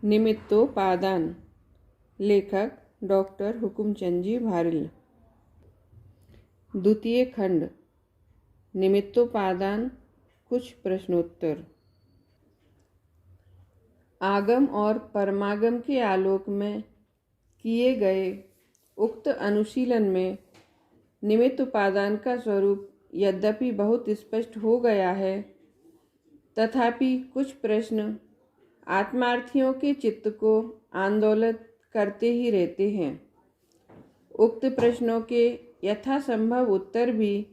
निमित्तोपादान। लेखक डॉक्टर हुकुमचंद जी भारिल। द्वितीय खंड निमित्तोपादान। कुछ प्रश्नोत्तर। आगम और परमागम के आलोक में किए गए उक्त अनुशीलन में निमित्त उपादान का स्वरूप यद्यपि बहुत स्पष्ट हो गया है, तथापि कुछ प्रश्न आत्मार्थियों के चित्त को आंदोलित करते ही रहते हैं। उक्त प्रश्नों के यथासंभव उत्तर भी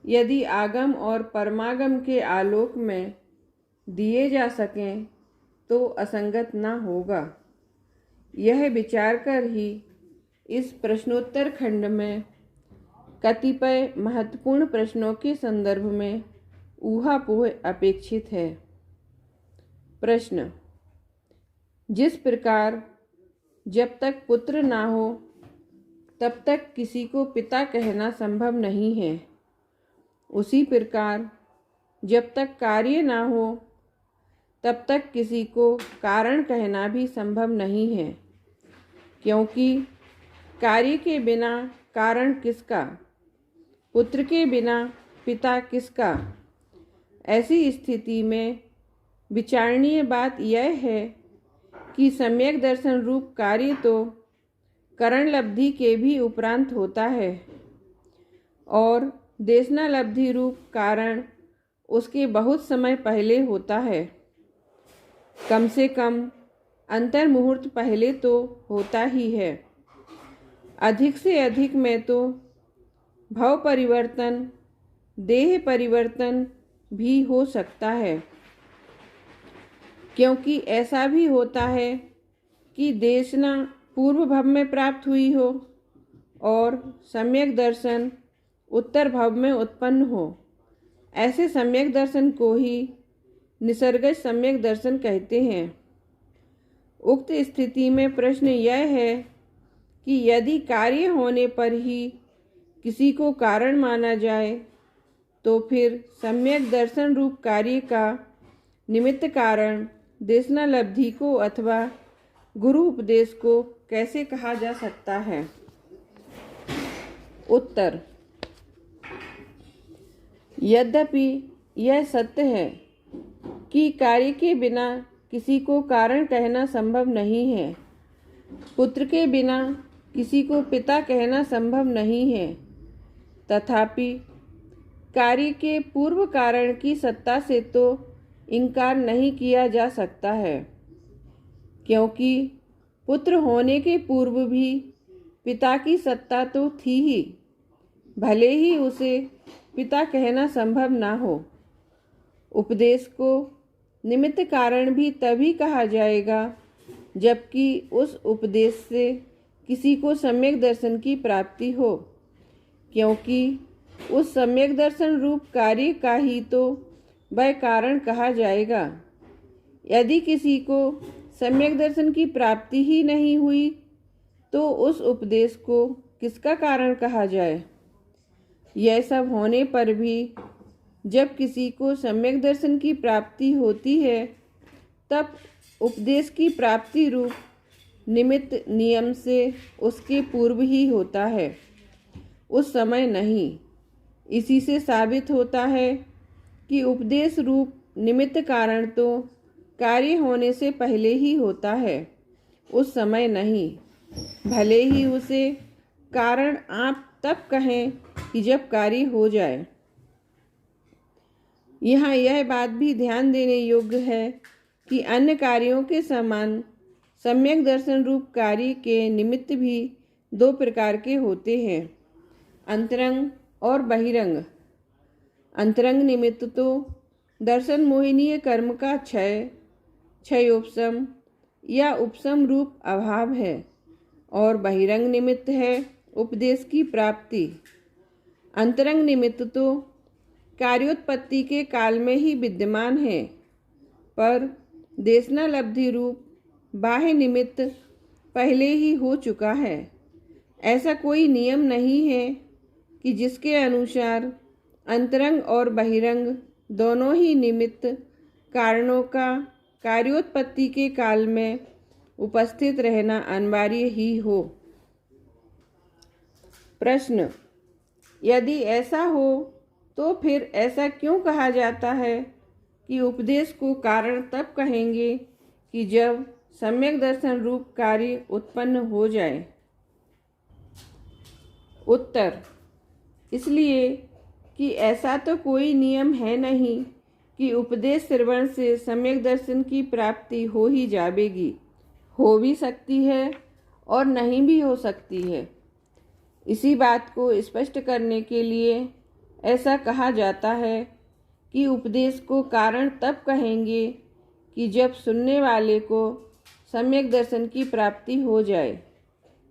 यदि आगम और परमागम के आलोक में दिए जा सकें तो असंगत न होगा। यह विचार कर ही इस प्रश्नोत्तर खंड में कतिपय महत्वपूर्ण प्रश्नों के संदर्भ में ऊहापोह अपेक्षित है। प्रश्न: जिस प्रकार जब तक पुत्र ना हो तब तक किसी को पिता कहना संभव नहीं है, उसी प्रकार जब तक कार्य ना हो तब तक किसी को कारण कहना भी संभव नहीं है, क्योंकि कार्य के बिना कारण किसका, पुत्र के बिना पिता किसका। ऐसी स्थिति में विचारणीय बात यह है कि सम्यक दर्शन रूप कार्य तो करणलब्धि के भी उपरांत होता है और देशनालब्धि रूप कारण उसके बहुत समय पहले होता है। कम से कम अंतर मुहूर्त पहले तो होता ही है। अधिक से अधिक में तो भाव परिवर्तन, देह परिवर्तन भी हो सकता है, क्योंकि ऐसा भी होता है कि देशना पूर्व भव में प्राप्त हुई हो और सम्यक दर्शन उत्तर भव में उत्पन्न हो। ऐसे सम्यक दर्शन को ही निसर्गज सम्यक दर्शन कहते हैं। उक्त स्थिति में प्रश्न यह है कि यदि कार्य होने पर ही किसी को कारण माना जाए तो फिर सम्यक दर्शन रूप कार्य का निमित्त कारण देशनालब्धि को अथवा गुरु उपदेश को कैसे कहा जा सकता है। उत्तर: यद्यपि यह सत्य है कि कार्य के बिना किसी को कारण कहना संभव नहीं है, पुत्र के बिना किसी को पिता कहना संभव नहीं है, तथापि कार्य के पूर्व कारण की सत्ता से तो इनकार नहीं किया जा सकता है, क्योंकि पुत्र होने के पूर्व भी पिता की सत्ता तो थी ही, भले ही उसे पिता कहना संभव ना हो। उपदेश को निमित्त कारण भी तभी कहा जाएगा जबकि उस उपदेश से किसी को सम्यक दर्शन की प्राप्ति हो, क्योंकि उस सम्यक दर्शन रूप कार्य का ही तो वह कारण कहा जाएगा। यदि किसी को सम्यक दर्शन की प्राप्ति ही नहीं हुई तो उस उपदेश को किसका कारण कहा जाए। यह सब होने पर भी जब किसी को सम्यक दर्शन की प्राप्ति होती है तब उपदेश की प्राप्ति रूप निमित्त नियम से उसके पूर्व ही होता है, उस समय नहीं। इसी से साबित होता है कि उपदेश रूप निमित्त कारण तो कार्य होने से पहले ही होता है, उस समय नहीं। भले ही उसे कारण आप तब कहें कि जब कार्य हो जाए। यहाँ यह बात भी ध्यान देने योग्य है कि अन्य कार्यों के समान सम्यक दर्शन रूप कार्य के निमित्त भी दो प्रकार के होते हैं, अंतरंग और बहिरंग। अंतरंग निमित्त तो दर्शन मोहिनीय कर्म का क्षयोपशम या उपशम रूप अभाव है और बहिरंग निमित्त है उपदेश की प्राप्ति। अंतरंग निमित्त तो कार्योत्पत्ति के काल में ही विद्यमान है, पर देशनालब्धि रूप बाह्य निमित्त पहले ही हो चुका है। ऐसा कोई नियम नहीं है कि जिसके अनुसार अंतरंग और बहिरंग दोनों ही निमित्त कारणों का कार्योत्पत्ति के काल में उपस्थित रहना अनिवार्य ही हो। प्रश्न, यदि ऐसा हो तो फिर ऐसा क्यों कहा जाता है कि उपदेश को कारण तब कहेंगे कि जब सम्यक दर्शन रूप कार्य उत्पन्न हो जाए? उत्तर, इसलिए कि ऐसा तो कोई नियम है नहीं कि उपदेश श्रवण से सम्यक दर्शन की प्राप्ति हो ही जाएगी। हो भी सकती है और नहीं भी हो सकती है। इसी बात को स्पष्ट करने के लिए ऐसा कहा जाता है कि उपदेश को कारण तब कहेंगे कि जब सुनने वाले को सम्यक दर्शन की प्राप्ति हो जाए।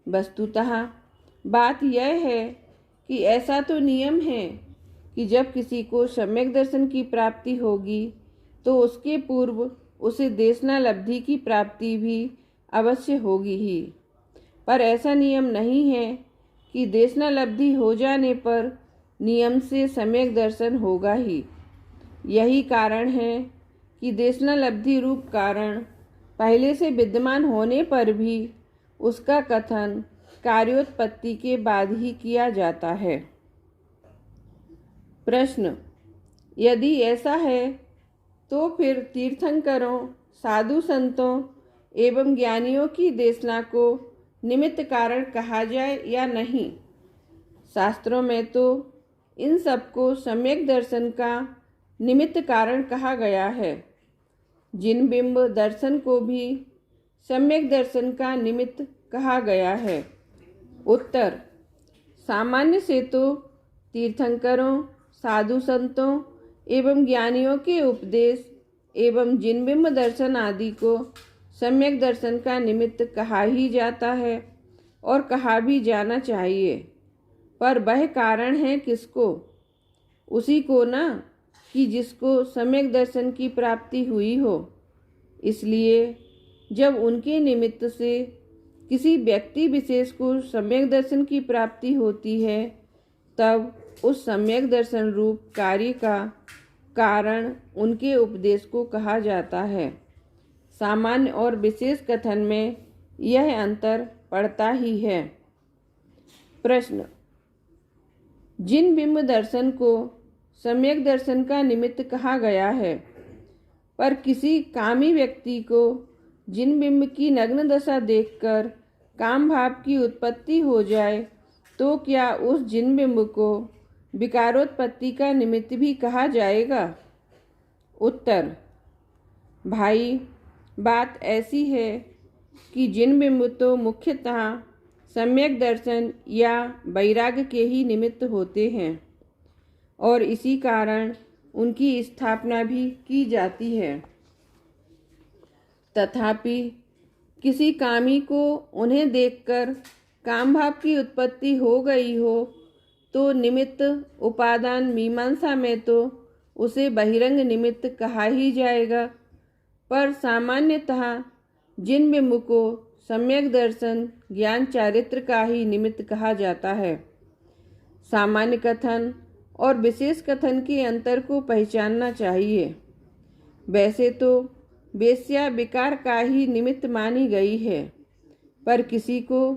वस्तुतः बात यह है कि ऐसा तो नियम है कि जब किसी को सम्यक दर्शन की प्राप्ति होगी तो उसके पूर्व उसे देशनालब्धि की प्राप्ति भी अवश्य होगी ही। पर ऐसा नियम नहीं है कि देशनालब्धि हो जाने पर नियम से सम्यक दर्शन होगा ही। यही कारण है कि देशनालब्धि रूप कारण पहले से विद्यमान होने पर भी उसका कथन कार्योत्पत्ति के बाद ही किया जाता है। प्रश्न, यदि ऐसा है तो फिर तीर्थंकरों, साधु संतों एवं ज्ञानियों की देशना को निमित्त कारण कहा जाए या नहीं? शास्त्रों में तो इन सबको सम्यक दर्शन का निमित्त कारण कहा गया है। जिन बिंब दर्शन को भी सम्यक दर्शन का निमित्त कहा गया है। उत्तर, सामान्य से तो तीर्थंकरों, साधु संतों एवं ज्ञानियों के उपदेश एवं जिन बिंब दर्शन आदि को सम्यक दर्शन का निमित्त कहा ही जाता है और कहा भी जाना चाहिए। पर वह कारण है किसको? उसी को ना, कि जिसको सम्यक दर्शन की प्राप्ति हुई हो। इसलिए जब उनके निमित्त से किसी व्यक्ति विशेष को सम्यक दर्शन की प्राप्ति होती है तब उस सम्यक दर्शन रूप कार्य का कारण उनके उपदेश को कहा जाता है। सामान्य और विशेष कथन में यह अंतर पड़ता ही है। प्रश्न, जिन बिंब दर्शन को सम्यक दर्शन का निमित्त कहा गया है, पर किसी कामी व्यक्ति को जिन बिंब की नग्न दशा देखकर काम भाव की उत्पत्ति हो जाए तो क्या उस जिन बिंब को विकारोत्पत्ति का निमित्त भी कहा जाएगा? उत्तर, भाई, बात ऐसी है कि जिन बिंब तो मुख्यतः सम्यक दर्शन या वैराग्य के ही निमित्त होते हैं और इसी कारण उनकी स्थापना भी की जाती है। तथापि किसी कामी को उन्हें देखकर काम भाव की उत्पत्ति हो गई हो तो निमित्त उपादान मीमांसा में तो उसे बहिरंग निमित्त कहा ही जाएगा। पर सामान्यतः जिन बिंब को सम्यक दर्शन ज्ञान चारित्र का ही निमित्त कहा जाता है। सामान्य कथन और विशेष कथन के अंतर को पहचानना चाहिए। वैसे तो वेश्या विकार का ही निमित्त मानी गई है, पर किसी को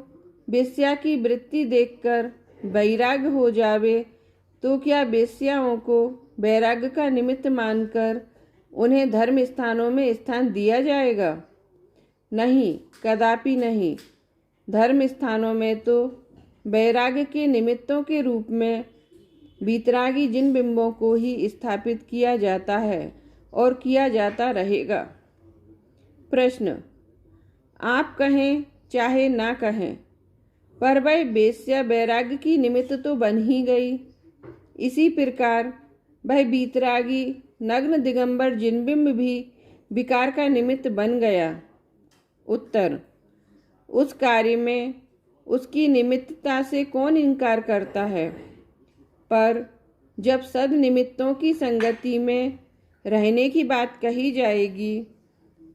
वेश्या की वृत्ति देखकर वैराग्य हो जावे तो क्या वेश्याओं को वैराग्य का निमित्त मानकर उन्हें धर्म स्थानों में स्थान दिया जाएगा? नहीं, कदापि नहीं। धर्म स्थानों में तो वैराग्य के निमित्तों के रूप में वीतरागी जिन बिंबों को ही स्थापित किया जाता है और किया जाता रहेगा। प्रश्न, आप कहें चाहे ना कहें, पर वह वेश्या वैराग्य की निमित्त तो बन ही गई। इसी प्रकार वह वीतरागी नग्न दिगंबर जिनबिंब भी विकार का निमित्त बन गया। उत्तर, उस कार्य में उसकी निमित्तता से कौन इनकार करता है? पर जब सद निमित्तों की संगति में रहने की बात कही जाएगी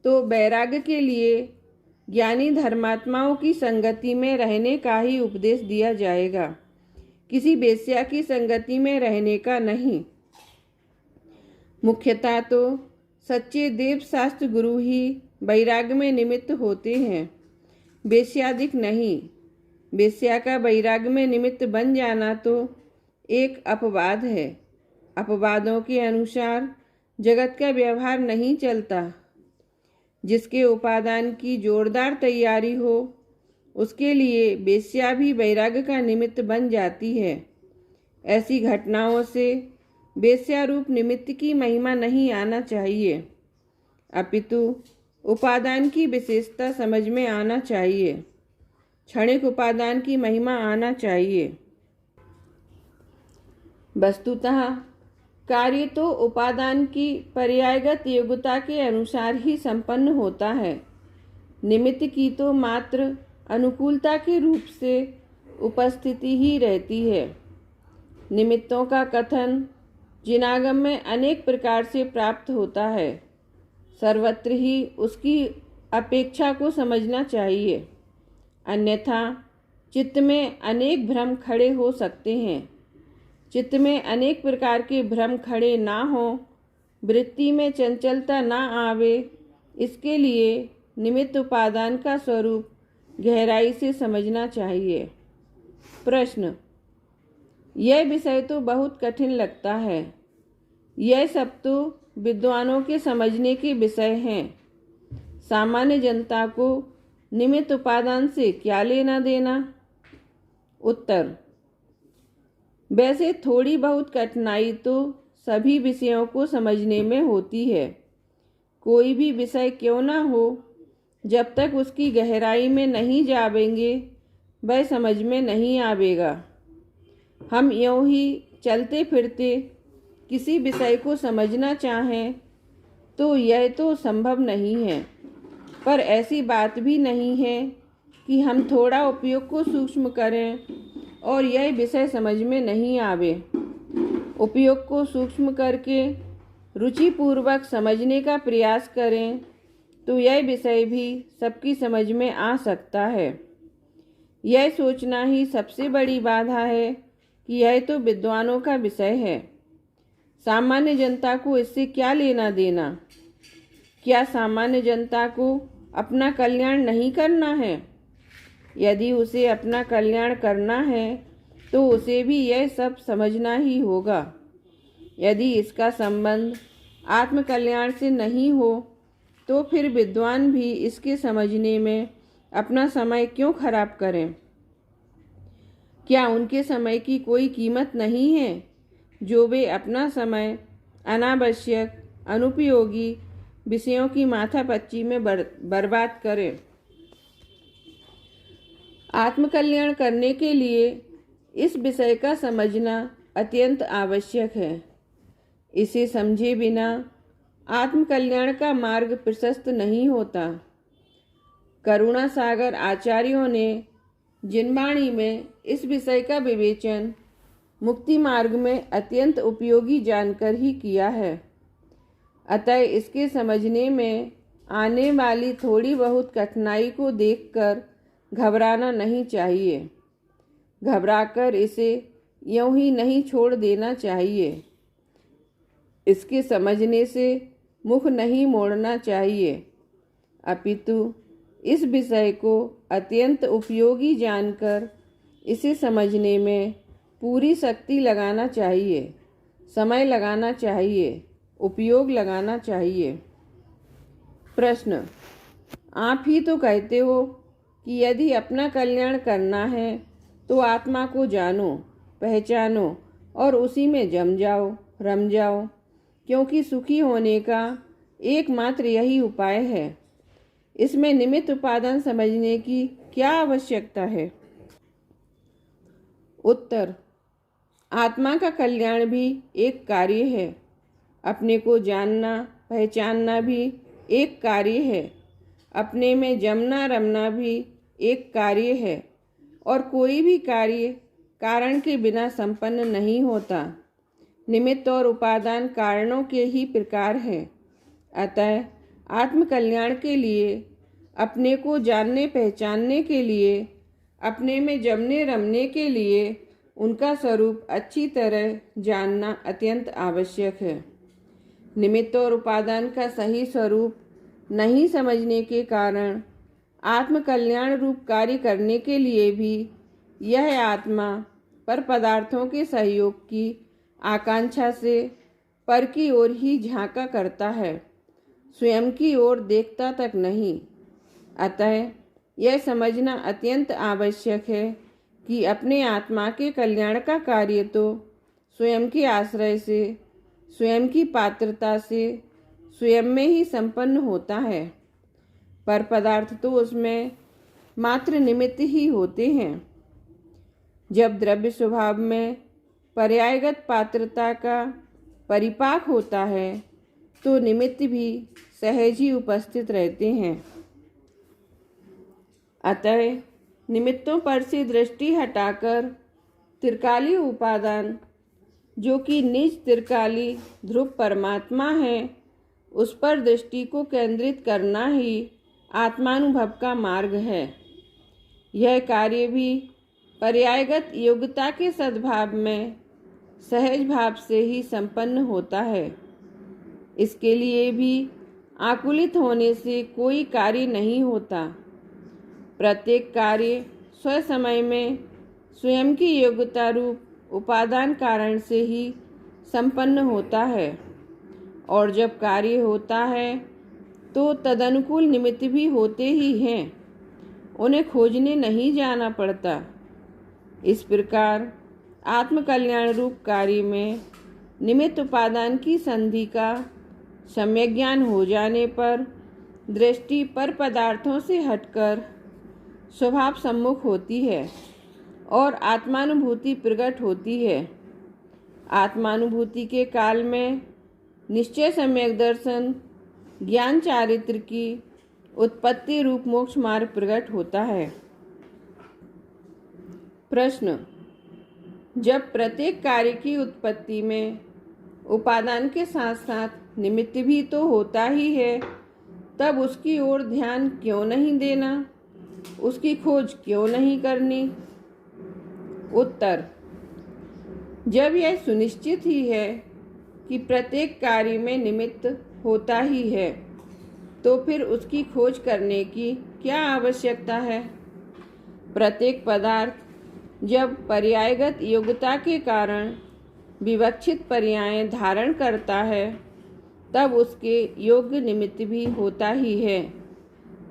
तो वैराग्य के लिए ज्ञानी धर्मात्माओं की संगति में रहने का ही उपदेश दिया जाएगा, किसी वेश्या की संगति में रहने का नहीं। मुख्यतः तो सच्चे देव शास्त्र गुरु ही वैराग्य में निमित्त होते हैं, वेश्यादिक नहीं। वेश्या का वैराग्य में निमित्त बन जाना तो एक अपवाद है। अपवादों के अनुसार जगत का व्यवहार नहीं चलता। जिसके उपादान की जोरदार तैयारी हो उसके लिए वेश्या भी वैराग्य का निमित्त बन जाती है। ऐसी घटनाओं से वेश्या रूप निमित्त की महिमा नहीं आना चाहिए, अपितु उपादान की विशेषता समझ में आना चाहिए। क्षणिक उपादान की महिमा आना चाहिए। वस्तुतः कार्य तो उपादान की पर्यायगत योग्यता के अनुसार ही संपन्न होता है। निमित्त की तो मात्र अनुकूलता के रूप से उपस्थिति ही रहती है। निमित्तों का कथन जिनागम में अनेक प्रकार से प्राप्त होता है। सर्वत्र ही उसकी अपेक्षा को समझना चाहिए, अन्यथा चित्त में अनेक भ्रम खड़े हो सकते हैं। चित्त में अनेक प्रकार के भ्रम खड़े ना हो, वृत्ति में चंचलता ना आवे, इसके लिए निमित्त उपादान का स्वरूप गहराई से समझना चाहिए। प्रश्न: यह विषय तो बहुत कठिन लगता है। यह सब तो विद्वानों के समझने के विषय हैं। सामान्य जनता को निमित्त उपादान से क्या लेना देना? उत्तर: वैसे थोड़ी बहुत कठिनाई तो सभी विषयों को समझने में होती है। कोई भी विषय क्यों ना हो, जब तक उसकी गहराई में नहीं जावेंगे वह समझ में नहीं आवेगा। हम यूं ही चलते फिरते किसी विषय को समझना चाहें तो यह तो संभव नहीं है। पर ऐसी बात भी नहीं है कि हम थोड़ा उपयोग को सूक्ष्म करें और यह विषय समझ में नहीं आवे। उपयोग को सूक्ष्म करके रुचिपूर्वक समझने का प्रयास करें तो यह विषय भी सबकी समझ में आ सकता है। यह सोचना ही सबसे बड़ी बाधा है कि यह तो विद्वानों का विषय है। सामान्य जनता को इससे क्या लेना देना? क्या सामान्य जनता को अपना कल्याण नहीं करना है? यदि उसे अपना कल्याण करना है तो उसे भी यह सब समझना ही होगा। यदि इसका संबंध आत्मकल्याण से नहीं हो तो फिर विद्वान भी इसके समझने में अपना समय क्यों खराब करें? क्या उनके समय की कोई कीमत नहीं है जो वे अपना समय अनावश्यक अनुपयोगी विषयों की माथापच्ची में बर्बाद करें? आत्मकल्याण करने के लिए इस विषय का समझना अत्यंत आवश्यक है। इसे समझे बिना आत्मकल्याण का मार्ग प्रशस्त नहीं होता। करुणा सागर आचार्यों ने जिनवाणी में इस विषय का विवेचन मुक्ति मार्ग में अत्यंत उपयोगी जानकर ही किया है। अतः इसके समझने में आने वाली थोड़ी बहुत कठिनाई को देखकर घबराना नहीं चाहिए। घबराकर इसे यूं ही नहीं छोड़ देना चाहिए। इसके समझने से मुख नहीं मोड़ना चाहिए, अपितु इस विषय को अत्यंत उपयोगी जानकर इसे समझने में पूरी शक्ति लगाना चाहिए, समय लगाना चाहिए, उपयोग लगाना चाहिए। प्रश्न: आप ही तो कहते हो कि यदि अपना कल्याण करना है तो आत्मा को जानो, पहचानो और उसी में जम जाओ, रम जाओ, क्योंकि सुखी होने का एकमात्र यही उपाय है। इसमें निमित्त उपादान समझने की क्या आवश्यकता है? उत्तर: आत्मा का कल्याण भी एक कार्य है। अपने को जानना, पहचानना भी एक कार्य है। अपने में जमना रमना भी एक कार्य है। और कोई भी कार्य कारण के बिना संपन्न नहीं होता। निमित्त और उपादान कारणों के ही प्रकार हैं। अतः आत्मकल्याण के लिए, अपने को जानने पहचानने के लिए, अपने में जमने रमने के लिए उनका स्वरूप अच्छी तरह जानना अत्यंत आवश्यक है। निमित्त और उपादान का सही स्वरूप नहीं समझने के कारण आत्मकल्याण रूप कार्य करने के लिए भी यह आत्मा पर पदार्थों के सहयोग की आकांक्षा से पर की ओर ही झांका करता है, स्वयं की ओर देखता तक नहीं। अतः यह समझना अत्यंत आवश्यक है कि अपने आत्मा के कल्याण का कार्य तो स्वयं के आश्रय से, स्वयं की पात्रता से, स्वयं में ही संपन्न होता है, पर पदार्थ तो उसमें मात्र निमित्त ही होते हैं। जब द्रव्य स्वभाव में पर्यायगत पात्रता का परिपाक होता है तो निमित्त भी सहज ही उपस्थित रहते हैं। अतः निमित्तों पर से दृष्टि हटाकर त्रिकालीय उपादान, जो कि निज त्रिकाली ध्रुव परमात्मा है, उस पर दृष्टि को केंद्रित करना ही आत्मानुभव का मार्ग है। यह कार्य भी पर्यायगत योग्यता के सद्भाव में सहज भाव से ही संपन्न होता है। इसके लिए भी आकुलित होने से कोई कार्य नहीं होता। प्रत्येक कार्य स्वसमय में स्वयं की योग्यता रूप उपादान कारण से ही संपन्न होता है, और जब कार्य होता है तो तदनुकूल निमित्त भी होते ही हैं, उन्हें खोजने नहीं जाना पड़ता। इस प्रकार आत्मकल्याण रूप कार्य में निमित्त उपादान की संधि का सम्यक ज्ञान हो जाने पर दृष्टि पर पदार्थों से हटकर स्वभाव सम्मुख होती है और आत्मानुभूति प्रकट होती है। आत्मानुभूति के काल में निश्चय सम्यक दर्शन ज्ञान चारित्र की उत्पत्ति रूप मोक्ष मार्ग प्रकट होता है। प्रश्न: जब प्रत्येक कार्य की उत्पत्ति में उपादान के साथ साथ निमित्त भी तो होता ही है, तब उसकी ओर ध्यान क्यों नहीं देना, उसकी खोज क्यों नहीं करनी? उत्तर: जब यह सुनिश्चित ही है कि प्रत्येक कार्य में निमित्त होता ही है, तो फिर उसकी खोज करने की क्या आवश्यकता है? प्रत्येक पदार्थ जब पर्यायगत योग्यता के कारण विवक्षित पर्याय धारण करता है, तब उसके योग्य निमित्त भी होता ही है।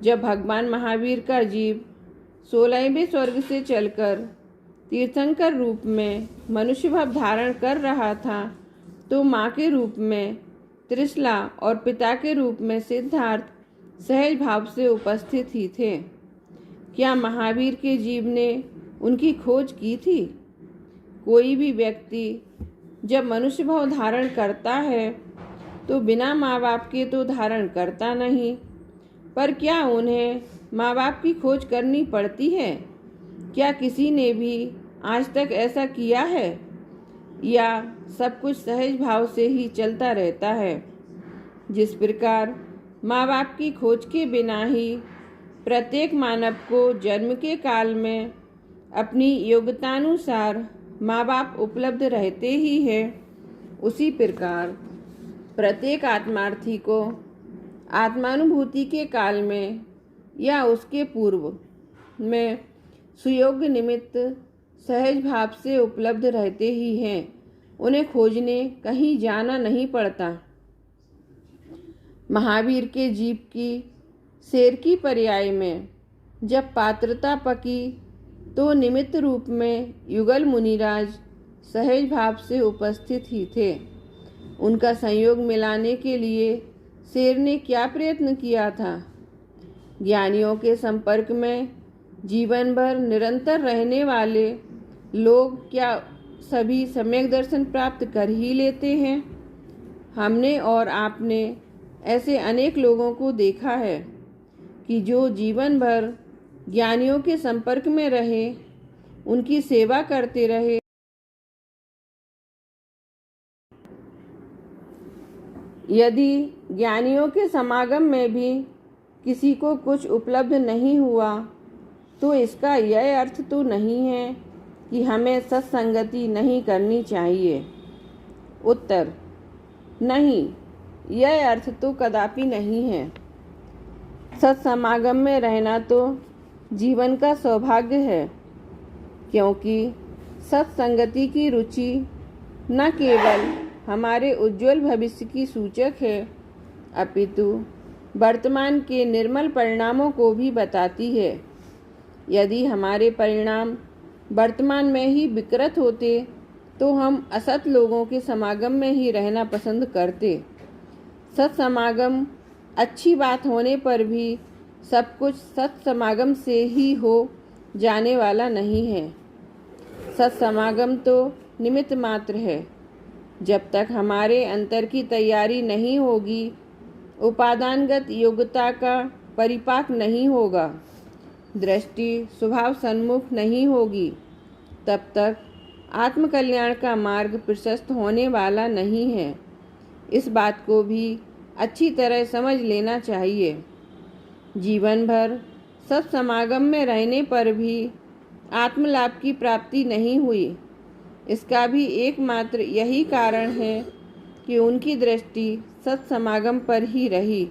जब भगवान महावीर का जीव 16वें स्वर्ग से चलकर तीर्थंकर रूप में मनुष्य भाव धारण कर रहा था, तो माँ के रूप में त्रिशला और पिता के रूप में सिद्धार्थ सहज भाव से उपस्थित ही थे। क्या महावीर के जीव ने उनकी खोज की थी? कोई भी व्यक्ति जब मनुष्य भाव धारण करता है तो बिना माँ बाप के तो धारण करता नहीं, पर क्या उन्हें माँ बाप की खोज करनी पड़ती है? क्या किसी ने भी आज तक ऐसा किया है, या सब कुछ सहज भाव से ही चलता रहता है? जिस प्रकार माँ बाप की खोज के बिना ही प्रत्येक मानव को जन्म के काल में अपनी योग्यतानुसार माँ बाप उपलब्ध रहते ही है, उसी प्रकार प्रत्येक आत्मार्थी को आत्मानुभूति के काल में या उसके पूर्व में सुयोग्य निमित्त सहज भाव से उपलब्ध रहते ही हैं, उन्हें खोजने कहीं जाना नहीं पड़ता। महावीर के जीव की शेर की पर्याय में जब पात्रता पकी तो निमित्त रूप में युगल मुनिराज सहज भाव से उपस्थित ही थे। उनका संयोग मिलाने के लिए शेर ने क्या प्रयत्न किया था? ज्ञानियों के संपर्क में जीवन भर निरंतर रहने वाले लोग क्या सभी सम्यक दर्शन प्राप्त कर ही लेते हैं? हमने और आपने ऐसे अनेक लोगों को देखा है कि जो जीवन भर ज्ञानियों के संपर्क में रहे, उनकी सेवा करते रहे, यदि ज्ञानियों के समागम में भी किसी को कुछ उपलब्ध नहीं हुआ, तो इसका यह अर्थ तो नहीं है कि हमें सत्संगति नहीं करनी चाहिए। उत्तर: नहीं, यह अर्थ तो कदापि नहीं है। सत्समागम में रहना तो जीवन का सौभाग्य है, क्योंकि सत्संगति की रुचि न केवल हमारे उज्जवल भविष्य की सूचक है, अपितु वर्तमान के निर्मल परिणामों को भी बताती है। यदि हमारे परिणाम वर्तमान में ही विकृत होते तो हम असत लोगों के समागम में ही रहना पसंद करते। सत्समागम अच्छी बात होने पर भी सब कुछ सत्समागम से ही हो जाने वाला नहीं है। सत्समागम तो निमित्त मात्र है। जब तक हमारे अंतर की तैयारी नहीं होगी, उपादानगत योग्यता का परिपाक नहीं होगा, दृष्टि स्वभाव सन्मुख नहीं होगी, तब तक आत्मकल्याण का मार्ग प्रशस्त होने वाला नहीं है। इस बात को भी अच्छी तरह समझ लेना चाहिए। जीवन भर सत्समागम में रहने पर भी आत्मलाभ की प्राप्ति नहीं हुई। इसका भी एकमात्र यही कारण है कि उनकी दृष्टि सत्समागम पर ही रही,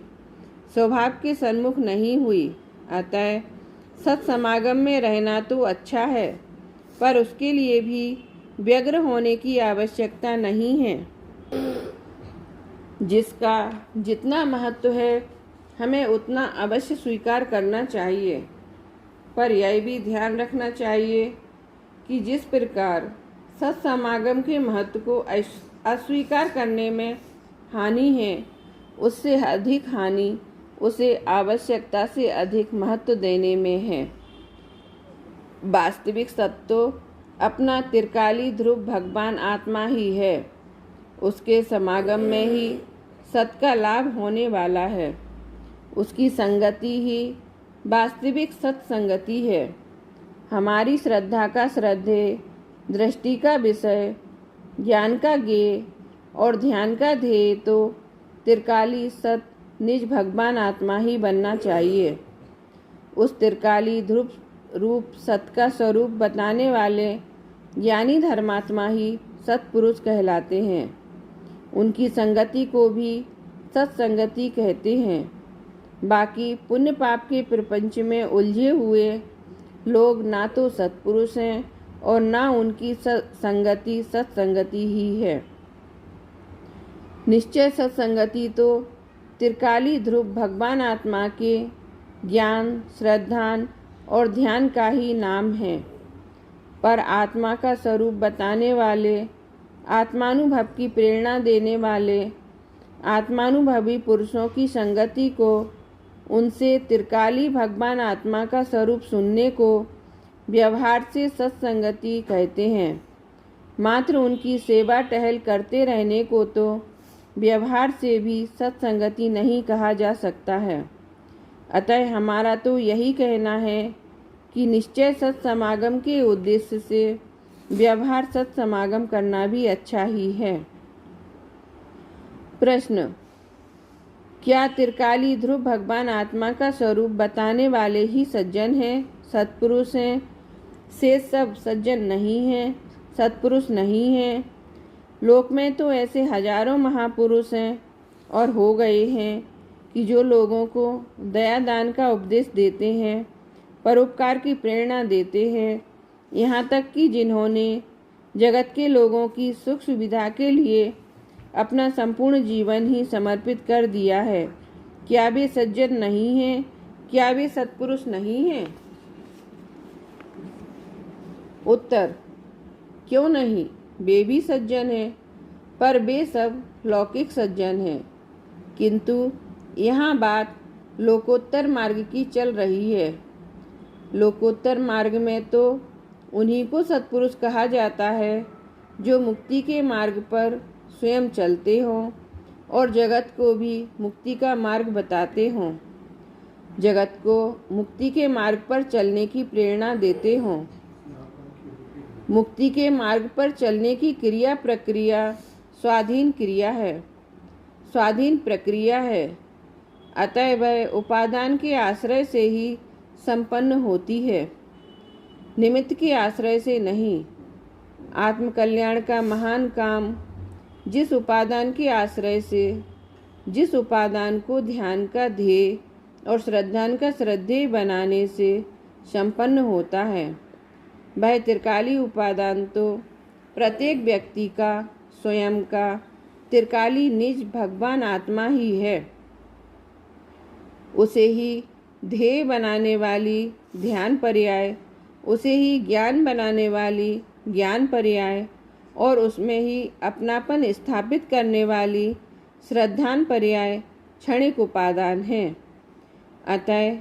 स्वभाव के सन्मुख नहीं हुई। अतः सत्समागम में रहना तो अच्छा है, पर उसके लिए भी व्यग्र होने की आवश्यकता नहीं है। जिसका जितना महत्व है हमें उतना अवश्य स्वीकार करना चाहिए, पर यह भी ध्यान रखना चाहिए कि जिस प्रकार सत्समागम के महत्व को अस्वीकार करने में हानि है, उससे अधिक हानि उसे आवश्यकता से अधिक महत्व देने में है। वास्तविक सत्य तो अपना त्रिकाली ध्रुव भगवान आत्मा ही है। उसके समागम में ही सत का लाभ होने वाला है। उसकी संगति ही वास्तविक सत्संगति है। हमारी श्रद्धा का श्रद्धेय, दृष्टि का विषय, ज्ञान का ज्ञेय और ध्यान का ध्येय तो त्रिकाली सत निज भगवान आत्मा ही बनना चाहिए। उस त्रिकाली ध्रुव रूप सत का स्वरूप बताने वाले ज्ञानी धर्मात्मा ही सत्पुरुष कहलाते हैं। उनकी संगति को भी सत्संगति कहते हैं। बाकी पुण्य पाप के प्रपंच में उलझे हुए लोग ना तो सत्पुरुष हैं और ना उनकी संगति सत्संगति ही है। निश्चय सत्संगति तो त्रिकाली ध्रुव भगवान आत्मा के ज्ञान, श्रद्धा और ध्यान का ही नाम है। पर आत्मा का स्वरूप बताने वाले, आत्मानुभव की प्रेरणा देने वाले आत्मानुभवी पुरुषों की संगति को, उनसे त्रिकाली भगवान आत्मा का स्वरूप सुनने को व्यवहार से सत्संगति कहते हैं। मात्र उनकी सेवा टहल करते रहने को तो व्यवहार से भी सत्संगति नहीं कहा जा सकता है। अतः हमारा तो यही कहना है कि निश्चय सत्समागम के उद्देश्य से व्यवहार सत्समागम करना भी अच्छा ही है। प्रश्न: क्या त्रिकाली ध्रुव भगवान आत्मा का स्वरूप बताने वाले ही सज्जन हैं, सत्पुरुष हैं? शेष सब सज्जन नहीं हैं, सत्पुरुष नहीं हैं। लोक में तो ऐसे हजारों महापुरुष हैं और हो गए हैं कि जो लोगों को दया दान का उपदेश देते हैं, परोपकार की प्रेरणा देते हैं, यहाँ तक कि जिन्होंने जगत के लोगों की सुख सुविधा के लिए अपना संपूर्ण जीवन ही समर्पित कर दिया है। क्या वे सज्जन नहीं हैं? क्या वे सत्पुरुष नहीं हैं? उत्तर: क्यों नहीं, वे भी सज्जन हैं, पर वे सब लौकिक सज्जन हैं। किंतु यहाँ बात लोकोत्तर मार्ग की चल रही है। लोकोत्तर मार्ग में तो उन्हीं को सत्पुरुष कहा जाता है जो मुक्ति के मार्ग पर स्वयं चलते हों और जगत को भी मुक्ति का मार्ग बताते हों, जगत को मुक्ति के मार्ग पर चलने की प्रेरणा देते हों। मुक्ति के मार्ग पर चलने की क्रिया प्रक्रिया स्वाधीन क्रिया है, स्वाधीन प्रक्रिया है। अतः वह उपादान के आश्रय से ही संपन्न होती है, निमित्त के आश्रय से नहीं। आत्मकल्याण का महान काम जिस उपादान के आश्रय से जिस उपादान को ध्यान का ध्येय और श्रद्धान का श्रद्धेय बनाने से संपन्न होता है, वह त्रिकाली उपादान तो प्रत्येक व्यक्ति का स्वयं का त्रिकाली निज भगवान आत्मा ही है। उसे ही ध्येय बनाने वाली ध्यान पर्याय, उसे ही ज्ञान बनाने वाली ज्ञान पर्याय और उसमें ही अपनापन स्थापित करने वाली श्रद्धान पर्याय क्षणिक उपादान है। अतः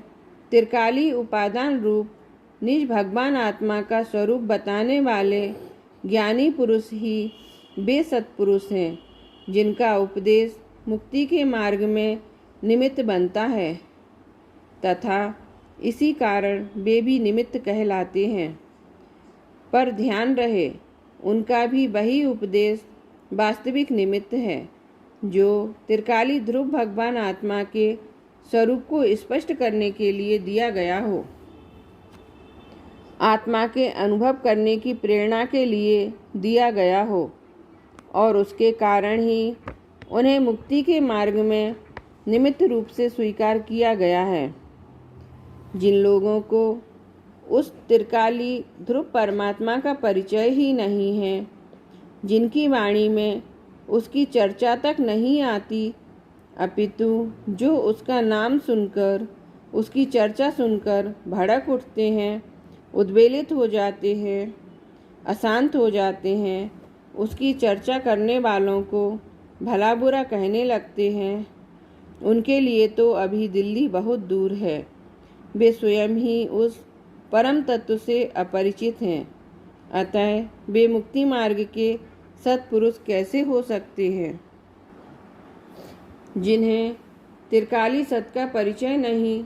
त्रिकाली उपादान रूप निज भगवान आत्मा का स्वरूप बताने वाले ज्ञानी पुरुष ही वे सत्पुरुष हैं जिनका उपदेश मुक्ति के मार्ग में निमित्त बनता है तथा इसी कारण वे भी निमित्त कहलाते हैं। पर ध्यान रहे, उनका भी वही उपदेश वास्तविक निमित्त है जो त्रिकाली ध्रुव भगवान आत्मा के स्वरूप को स्पष्ट करने के लिए दिया गया हो, आत्मा के अनुभव करने की प्रेरणा के लिए दिया गया हो और उसके कारण ही उन्हें मुक्ति के मार्ग में निमित्त रूप से स्वीकार किया गया है। जिन लोगों को उस त्रिकाली ध्रुव परमात्मा का परिचय ही नहीं है, जिनकी वाणी में उसकी चर्चा तक नहीं आती, अपितु जो उसका नाम सुनकर, उसकी चर्चा सुनकर भड़क उठते हैं, उद्वेलित हो जाते हैं, अशांत हो जाते हैं, उसकी चर्चा करने वालों को भला बुरा कहने लगते हैं, उनके लिए तो अभी दिल्ली बहुत दूर है। वे स्वयं ही उस परम तत्व से अपरिचित हैं। अतः वे मुक्ति मार्ग के सत्पुरुष कैसे हो सकते हैं? जिन्हें त्रिकाली सत का परिचय नहीं,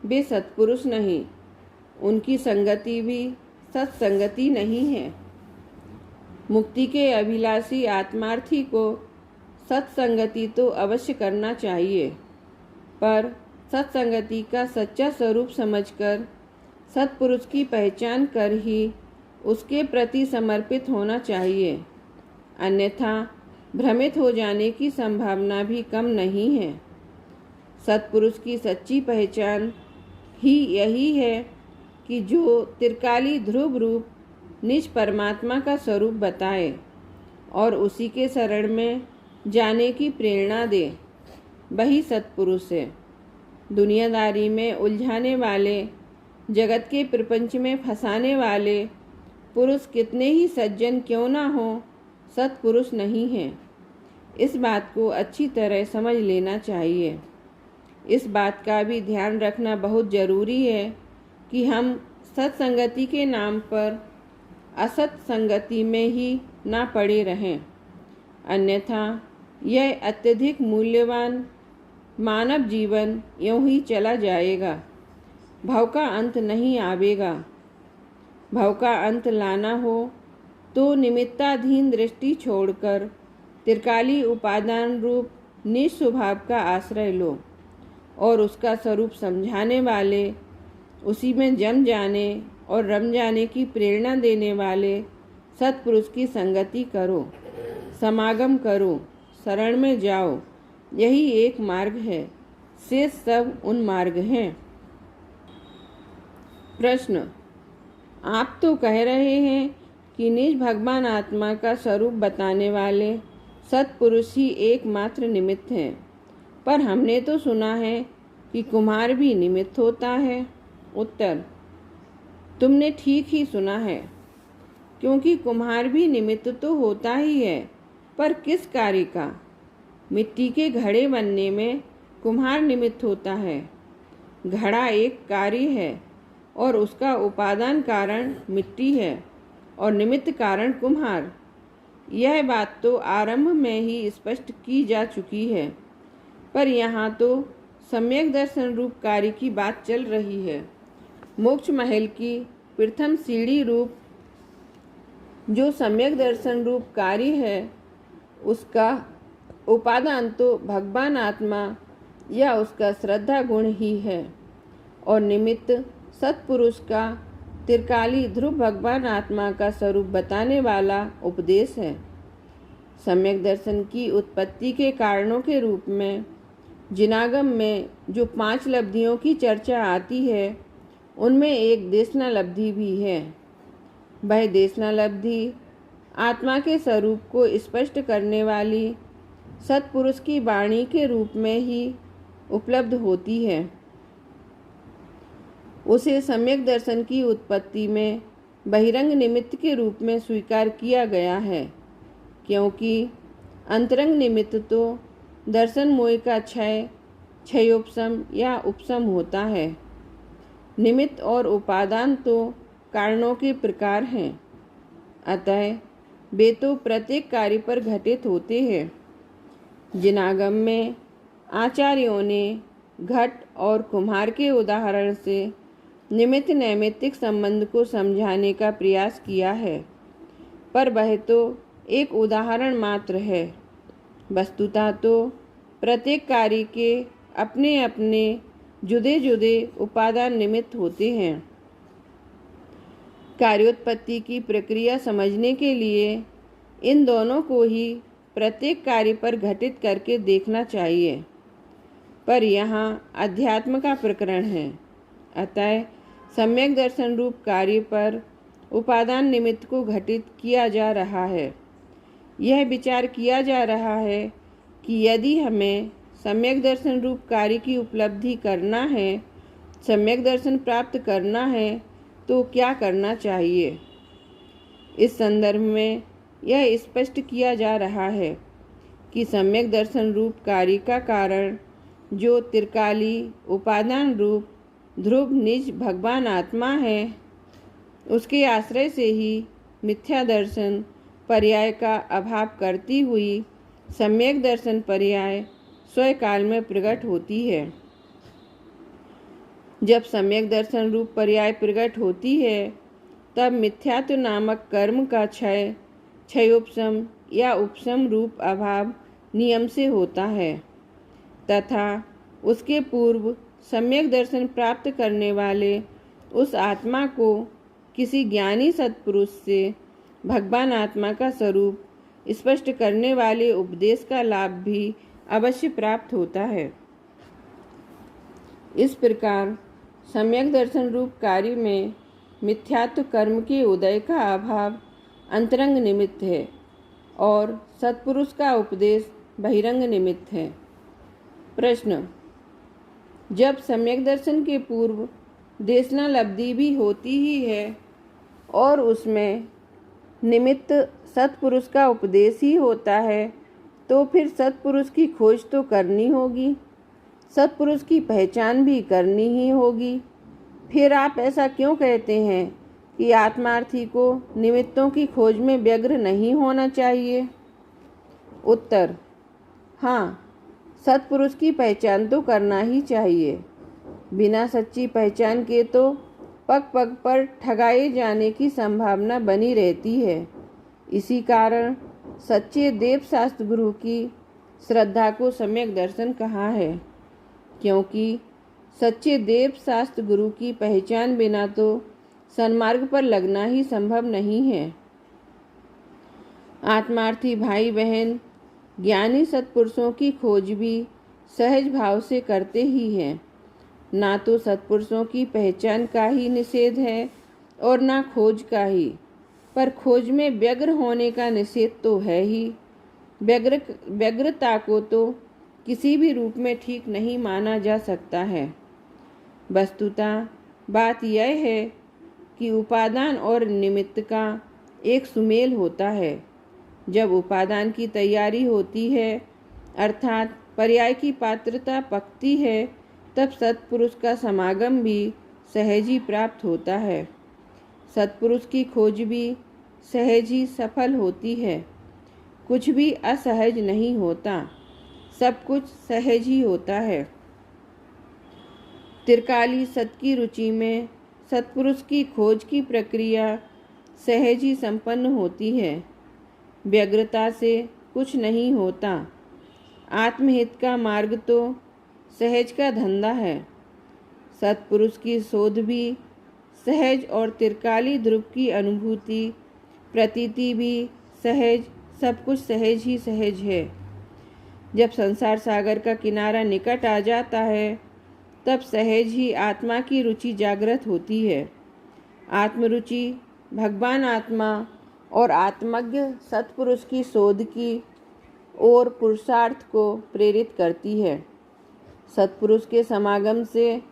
वे सत्पुरुष नहीं, उनकी संगति भी सत्संगति नहीं है। मुक्ति के अभिलाषी आत्मार्थी को सत्संगति तो अवश्य करना चाहिए, पर सत्संगति का सच्चा स्वरूप समझकर सत्पुरुष की पहचान कर ही उसके प्रति समर्पित होना चाहिए, अन्यथा भ्रमित हो जाने की संभावना भी कम नहीं है। सत्पुरुष की सच्ची पहचान ही यही है कि जो त्रिकाली ध्रुव रूप निज परमात्मा का स्वरूप बताए और उसी के शरण में जाने की प्रेरणा दे, वही सत्पुरुष है। दुनियादारी में उलझाने वाले, जगत के प्रपंच में फंसाने वाले पुरुष कितने ही सज्जन क्यों ना हो, सत्पुरुष नहीं हैं। इस बात को अच्छी तरह समझ लेना चाहिए। इस बात का भी ध्यान रखना बहुत जरूरी है कि हम सत्संगति के नाम पर असत संगति में ही ना पड़े रहें, अन्यथा यह अत्यधिक मूल्यवान मानव जीवन यूं ही चला जाएगा। भव का अंत नहीं आवेगा। भव का अंत लाना हो तो निमित्ताधीन दृष्टि छोड़कर त्रिकाली उपादान रूप निस्वभाव का आश्रय लो और उसका स्वरूप समझाने वाले, उसी में जम जाने और रम जाने की प्रेरणा देने वाले सत्पुरुष की संगति करो, समागम करो, शरण में जाओ। यही एक मार्ग है, शेष सब उन मार्ग हैं। प्रश्न: आप तो कह रहे हैं कि निज भगवान आत्मा का स्वरूप बताने वाले सत्पुरुष ही एकमात्र निमित्त हैं, पर हमने तो सुना है कि कुम्हार भी निमित्त होता है। उत्तर: तुमने ठीक ही सुना है, क्योंकि कुम्हार भी निमित्त तो होता ही है, पर किस कार्य का? मिट्टी के घड़े बनने में कुम्हार निमित्त होता है। घड़ा एक कार्य है और उसका उपादान कारण मिट्टी है और निमित्त कारण कुम्हार। यह बात तो आरंभ में ही स्पष्ट की जा चुकी है, पर यहाँ तो सम्यक दर्शन रूप कार्य की बात चल रही है। मोक्ष महल की प्रथम सीढ़ी रूप जो सम्यक दर्शन रूप कार्य है, उसका उपादान तो भगवान आत्मा या उसका श्रद्धा गुण ही है और निमित्त सत्पुरुष का त्रिकाली ध्रुव भगवान आत्मा का स्वरूप बताने वाला उपदेश है। सम्यक दर्शन की उत्पत्ति के कारणों के रूप में जिनागम में जो 5 लब्धियों की चर्चा आती है उनमें एक देशना लब्धि भी है। वह देशना लब्धि आत्मा के स्वरूप को स्पष्ट करने वाली सत्पुरुष की वाणी के रूप में ही उपलब्ध होती है। उसे सम्यक दर्शन की उत्पत्ति में बहिरंग निमित्त के रूप में स्वीकार किया गया है, क्योंकि अंतरंग निमित्त तो दर्शन मोह का क्षयोपशम या उपशम होता है। निमित्त और उपादान तो कारणों के प्रकार हैं, अतः वे तो प्रत्येक कार्य पर घटित होते हैं। जिनागम में आचार्यों ने घट और कुम्हार के उदाहरण से निमित्त नैमित्तिक संबंध को समझाने का प्रयास किया है, पर वह तो एक उदाहरण मात्र है। वस्तुतः तो प्रत्येक कार्य के अपने अपने जुदे जुदे उपादान निमित्त होते हैं। कार्योत्पत्ति की प्रक्रिया समझने के लिए इन दोनों को ही प्रत्येक कार्य पर घटित करके देखना चाहिए, पर यहाँ अध्यात्म का प्रकरण है, अतः सम्यक दर्शन रूप कार्य पर उपादान निमित्त को घटित किया जा रहा है। यह विचार किया जा रहा है कि यदि हमें सम्यक दर्शन रूप कार्य की उपलब्धि करना है, सम्यक दर्शन प्राप्त करना है, तो क्या करना चाहिए। इस संदर्भ में यह स्पष्ट किया जा रहा है कि सम्यक दर्शन रूप कार्य का कारण जो त्रिकाली उपादान रूप ध्रुव निज भगवान आत्मा है, उसके आश्रय से ही मिथ्या दर्शन पर्याय का अभाव करती हुई सम्यक दर्शन पर्याय स्वकाल में प्रकट होती है। जब सम्यक दर्शन रूप पर्याय प्रकट होती है, तब मिथ्यात्व नामक कर्म का क्षयोपशम या उपशम रूप अभाव नियम से होता है, तथा उसके पूर्व सम्यक दर्शन प्राप्त करने वाले उस आत्मा को किसी ज्ञानी सत्पुरुष से भगवान आत्मा का स्वरूप स्पष्ट करने वाले उपदेश का लाभ भी अवश्य प्राप्त होता है। इस प्रकार सम्यक दर्शन रूप कार्य में मिथ्यात्व कर्म के उदय का अभाव अंतरंग निमित्त है और सत्पुरुष का उपदेश बहिरंग निमित्त है। प्रश्न: जब सम्यक दर्शन के पूर्व देशना लब्धि भी होती ही है और उसमें निमित्त सत्पुरुष का उपदेश ही होता है, तो फिर सत्पुरुष की खोज तो करनी होगी, सत्पुरुष की पहचान भी करनी ही होगी। फिर आप ऐसा क्यों कहते हैं कि आत्मार्थी को निमित्तों की खोज में व्यग्र नहीं होना चाहिए? उत्तर: हाँ, सत्पुरुष की पहचान तो करना ही चाहिए। बिना सच्ची पहचान के तो पग पग पर ठगाए जाने की संभावना बनी रहती है। इसी कारण सच्चे देवशास्त्र गुरु की श्रद्धा को सम्यक दर्शन कहा है, क्योंकि सच्चे देवशास्त्र गुरु की पहचान बिना तो सन्मार्ग पर लगना ही संभव नहीं है। आत्मार्थी भाई बहन ज्ञानी सत्पुरुषों की खोज भी सहज भाव से करते ही हैं। ना तो सत्पुरुषों की पहचान का ही निषेध है और ना खोज का ही, पर खोज में व्यग्र होने का निषेध तो है ही। व्यग्रता को तो किसी भी रूप में ठीक नहीं माना जा सकता है। वस्तुतः बात यह है कि उपादान और निमित्त का एक सुमेल होता है। जब उपादान की तैयारी होती है, अर्थात पर्याय की पात्रता पकती है, तब सत्पुरुष का समागम भी सहज ही प्राप्त होता है। सत्पुरुष की खोज भी सहज ही सफल होती है। कुछ भी असहज नहीं होता, सब कुछ सहज ही होता है। त्रिकाली सत की रुचि में सत्पुरुष की खोज की प्रक्रिया सहज ही संपन्न होती है। व्यग्रता से कुछ नहीं होता। आत्महित का मार्ग तो सहज का धंधा है। सत्पुरुष की शोध भी सहज और त्रिकाली ध्रुव की अनुभूति प्रतीति भी सहज, सब कुछ सहज ही सहज है। जब संसार सागर का किनारा निकट आ जाता है तब सहज ही आत्मा की रुचि जागृत होती है। आत्मरुचि भगवान आत्मा और आत्मज्ञ सत्पुरुष की शोध की ओर पुरुषार्थ को प्रेरित करती है। सत्पुरुष के समागम से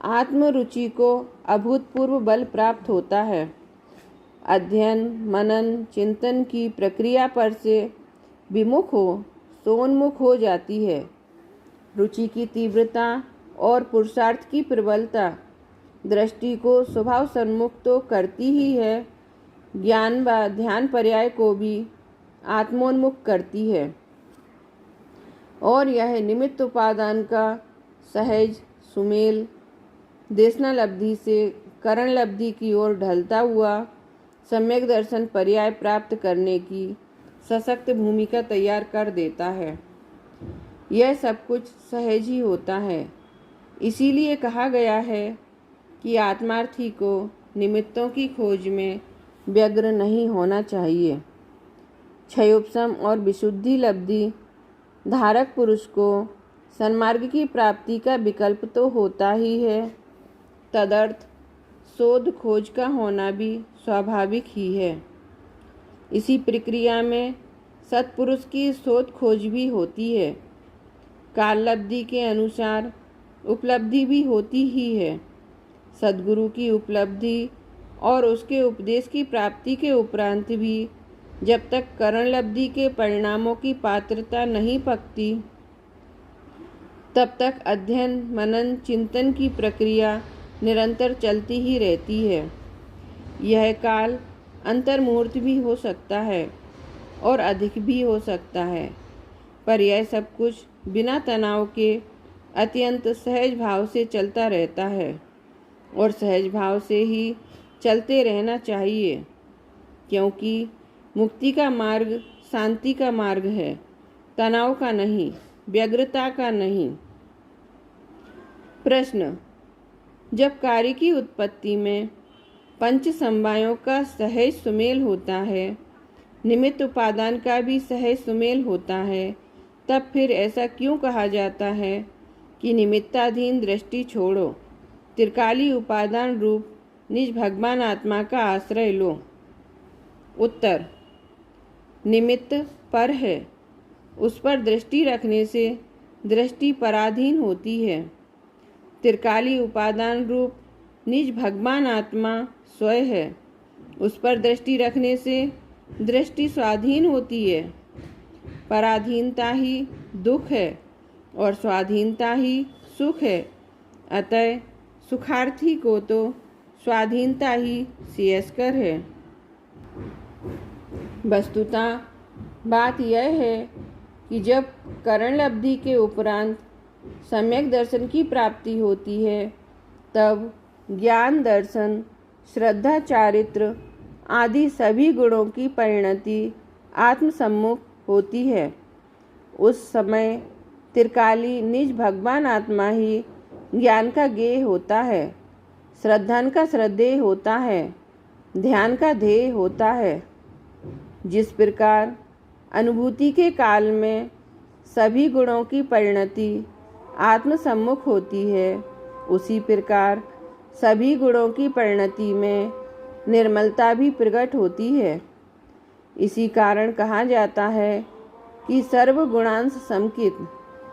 आत्मरुचि को अभूतपूर्व बल प्राप्त होता है। अध्ययन मनन चिंतन की प्रक्रिया पर से विमुख हो सोन्मुख हो जाती है। रुचि की तीव्रता और पुरुषार्थ की प्रबलता दृष्टि को स्वभाव सन्मुख तो करती ही है, ज्ञान व ध्यान पर्याय को भी आत्मोन्मुख करती है और यह निमित्त उपादान का सहज सुमेल देशनालब्धि से करण लब्धि की ओर ढलता हुआ सम्यक दर्शन पर्याय प्राप्त करने की सशक्त भूमिका तैयार कर देता है। यह सब कुछ सहज ही होता है। इसीलिए कहा गया है कि आत्मार्थी को निमित्तों की खोज में व्यग्र नहीं होना चाहिए। क्षयोपशम और विशुद्धि लब्धि धारक पुरुष को सन्मार्ग की प्राप्ति का विकल्प तो होता ही है, तदर्थ शोध खोज का होना भी स्वाभाविक ही है। इसी प्रक्रिया में सत्पुरुष की शोध खोज भी होती है। काललब्धि के अनुसार उपलब्धि भी होती ही है। सद्गुरु की उपलब्धि और उसके उपदेश की प्राप्ति के उपरांत भी जब तक करण लब्धि के परिणामों की पात्रता नहीं पकती तब तक अध्ययन मनन चिंतन की प्रक्रिया निरंतर चलती ही रहती है। यह काल अंतर्मुहूर्त भी हो सकता है और अधिक भी हो सकता है, पर यह सब कुछ बिना तनाव के अत्यंत सहज भाव से चलता रहता है और सहज भाव से ही चलते रहना चाहिए, क्योंकि मुक्ति का मार्ग शांति का मार्ग है, तनाव का नहीं, व्यग्रता का नहीं। प्रश्न: जब कार्य की उत्पत्ति में पंच समवायों का सहज सुमेल होता है, निमित्त उपादान का भी सहज सुमेल होता है, तब फिर ऐसा क्यों कहा जाता है कि निमित्ताधीन दृष्टि छोड़ो, त्रिकाली उपादान रूप निज भगवान आत्मा का आश्रय लो? उत्तर: निमित्त पर है, उस पर दृष्टि रखने से दृष्टि पराधीन होती है। त्रिकाली उपादान रूप निज भगवान आत्मा स्वयं है, उस पर दृष्टि रखने से दृष्टि स्वाधीन होती है। पराधीनता ही दुख है और स्वाधीनता ही सुख है, अतः सुखार्थी को तो स्वाधीनता ही श्रेयस्कर है। वस्तुतः बात यह है कि जब करण लब्धि के उपरांत सम्यक दर्शन की प्राप्ति होती है तब ज्ञान दर्शन श्रद्धा चारित्र आदि सभी गुणों की परिणति आत्मसम्मुख होती है। उस समय त्रिकाली निज भगवान आत्मा ही ज्ञान का गेय होता है, श्रद्धान का श्रद्धेय होता है, ध्यान का ध्येय होता है। जिस प्रकार अनुभूति के काल में सभी गुणों की परिणति आत्मसम्मुख होती है, उसी प्रकार सभी गुणों की परिणति में निर्मलता भी प्रकट होती है। इसी कारण कहा जाता है कि सर्वगुणांश समकित।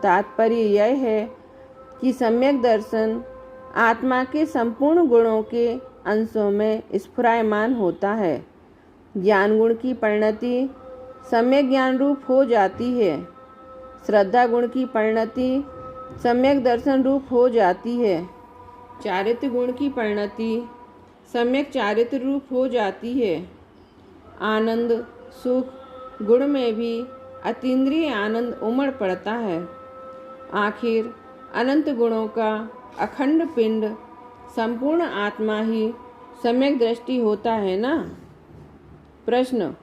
तात्पर्य यह है कि सम्यक दर्शन आत्मा के संपूर्ण गुणों के अंशों में स्फुरायमान होता है। ज्ञान गुण की परिणति सम्यक ज्ञान रूप हो जाती है, श्रद्धा गुण की परिणति सम्यक दर्शन रूप हो जाती है, चारित्र गुण की परिणति सम्यक चारित्र रूप हो जाती है। आनंद सुख गुण में भी अतीन्द्रिय आनंद उमड़ पड़ता है। आखिर अनंत गुणों का अखंड पिंड संपूर्ण आत्मा ही सम्यक दृष्टि होता है ना। प्रश्न: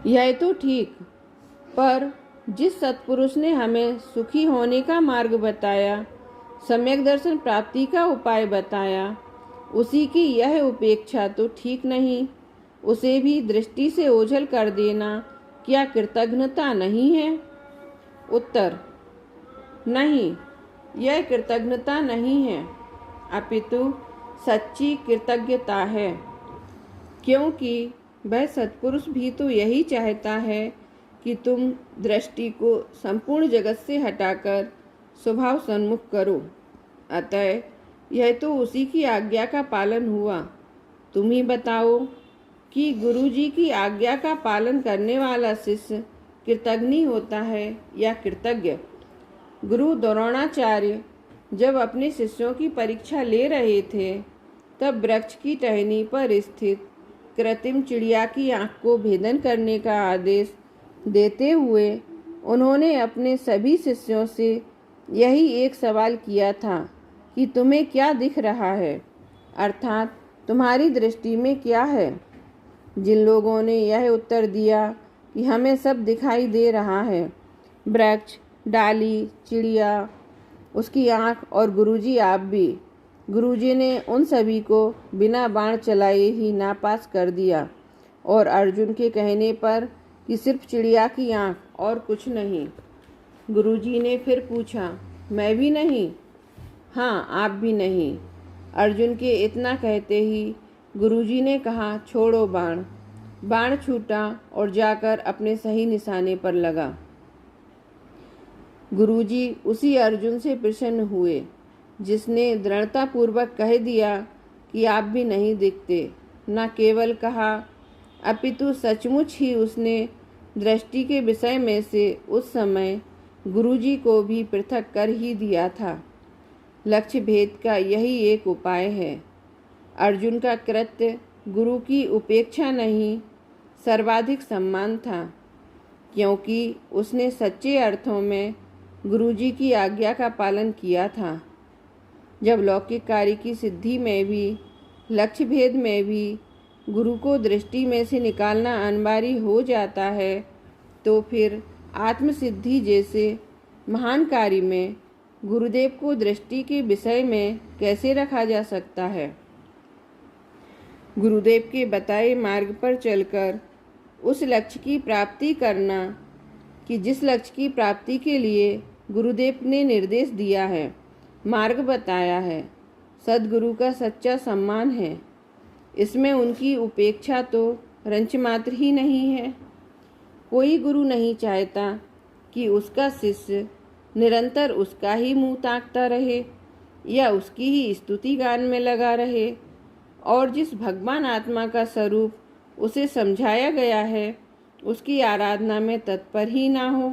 यह तो ठीक, पर जिस सत्पुरुष ने हमें सुखी होने का मार्ग बताया, सम्यक दर्शन प्राप्ति का उपाय बताया, उसी की यह उपेक्षा तो ठीक नहीं। उसे भी दृष्टि से ओझल कर देना क्या कृतज्ञता नहीं है? उत्तर: नहीं, यह कृतज्ञता नहीं है, अपितु सच्ची कृतज्ञता है, क्योंकि वह सत्पुरुष भी तो यही चाहता है कि तुम दृष्टि को संपूर्ण जगत से हटाकर स्वभाव सन्मुख करो। अतः यह तो उसी की आज्ञा का पालन हुआ। तुम ही बताओ कि गुरु जी की आज्ञा का पालन करने वाला शिष्य कृतज्ञ होता है या कृतज्ञ? गुरु द्रोणाचार्य जब अपने शिष्यों की परीक्षा ले रहे थे, तब वृक्ष की टहनी पर स्थित कृत्रिम चिड़िया की आँख को भेदन करने का आदेश देते हुए उन्होंने अपने सभी शिष्यों से यही एक सवाल किया था कि तुम्हें क्या दिख रहा है, अर्थात तुम्हारी दृष्टि में क्या है। जिन लोगों ने यह उत्तर दिया कि हमें सब दिखाई दे रहा है, वृक्ष, डाली, चिड़िया, उसकी आँख और गुरुजी आप भी, गुरुजी ने उन सभी को बिना बाण चलाए ही नापास कर दिया और अर्जुन के कहने पर कि सिर्फ चिड़िया की आँख और कुछ नहीं। गुरुजी ने फिर पूछा, मैं भी नहीं? हाँ, आप भी नहीं। अर्जुन के इतना कहते ही गुरुजी ने कहा, छोड़ो बाण। बाण छूटा और जाकर अपने सही निशाने पर लगा। गुरुजी उसी अर्जुन से प्रसन्न हुए जिसने दृढ़तापूर्वक कह दिया कि आप भी नहीं दिखते। न केवल कहा, अपितु सचमुच ही उसने दृष्टि के विषय में से उस समय गुरुजी को भी पृथक कर ही दिया था। लक्ष्य भेद का यही एक उपाय है। अर्जुन का कृत्य गुरु की उपेक्षा नहीं, सर्वाधिक सम्मान था, क्योंकि उसने सच्चे अर्थों में गुरुजी की आज्ञा का पालन किया था। जब लौकिक कार्य की सिद्धि में भी, लक्ष्य भेद में भी गुरु को दृष्टि में से निकालना अनिवार्य हो जाता है, तो फिर आत्मसिद्धि जैसे महान कार्य में गुरुदेव को दृष्टि के विषय में कैसे रखा जा सकता है? गुरुदेव के बताए मार्ग पर चलकर उस लक्ष्य की प्राप्ति करना कि जिस लक्ष्य की प्राप्ति के लिए गुरुदेव ने निर्देश दिया है, मार्ग बताया है, सद्गुरु का सच्चा सम्मान है। इसमें उनकी उपेक्षा तो रंच मात्र ही नहीं है। कोई गुरु नहीं चाहता कि उसका शिष्य निरंतर उसका ही मुंह ताकता रहे या उसकी ही स्तुति गान में लगा रहे और जिस भगवान आत्मा का स्वरूप उसे समझाया गया है उसकी आराधना में तत्पर ही ना हो।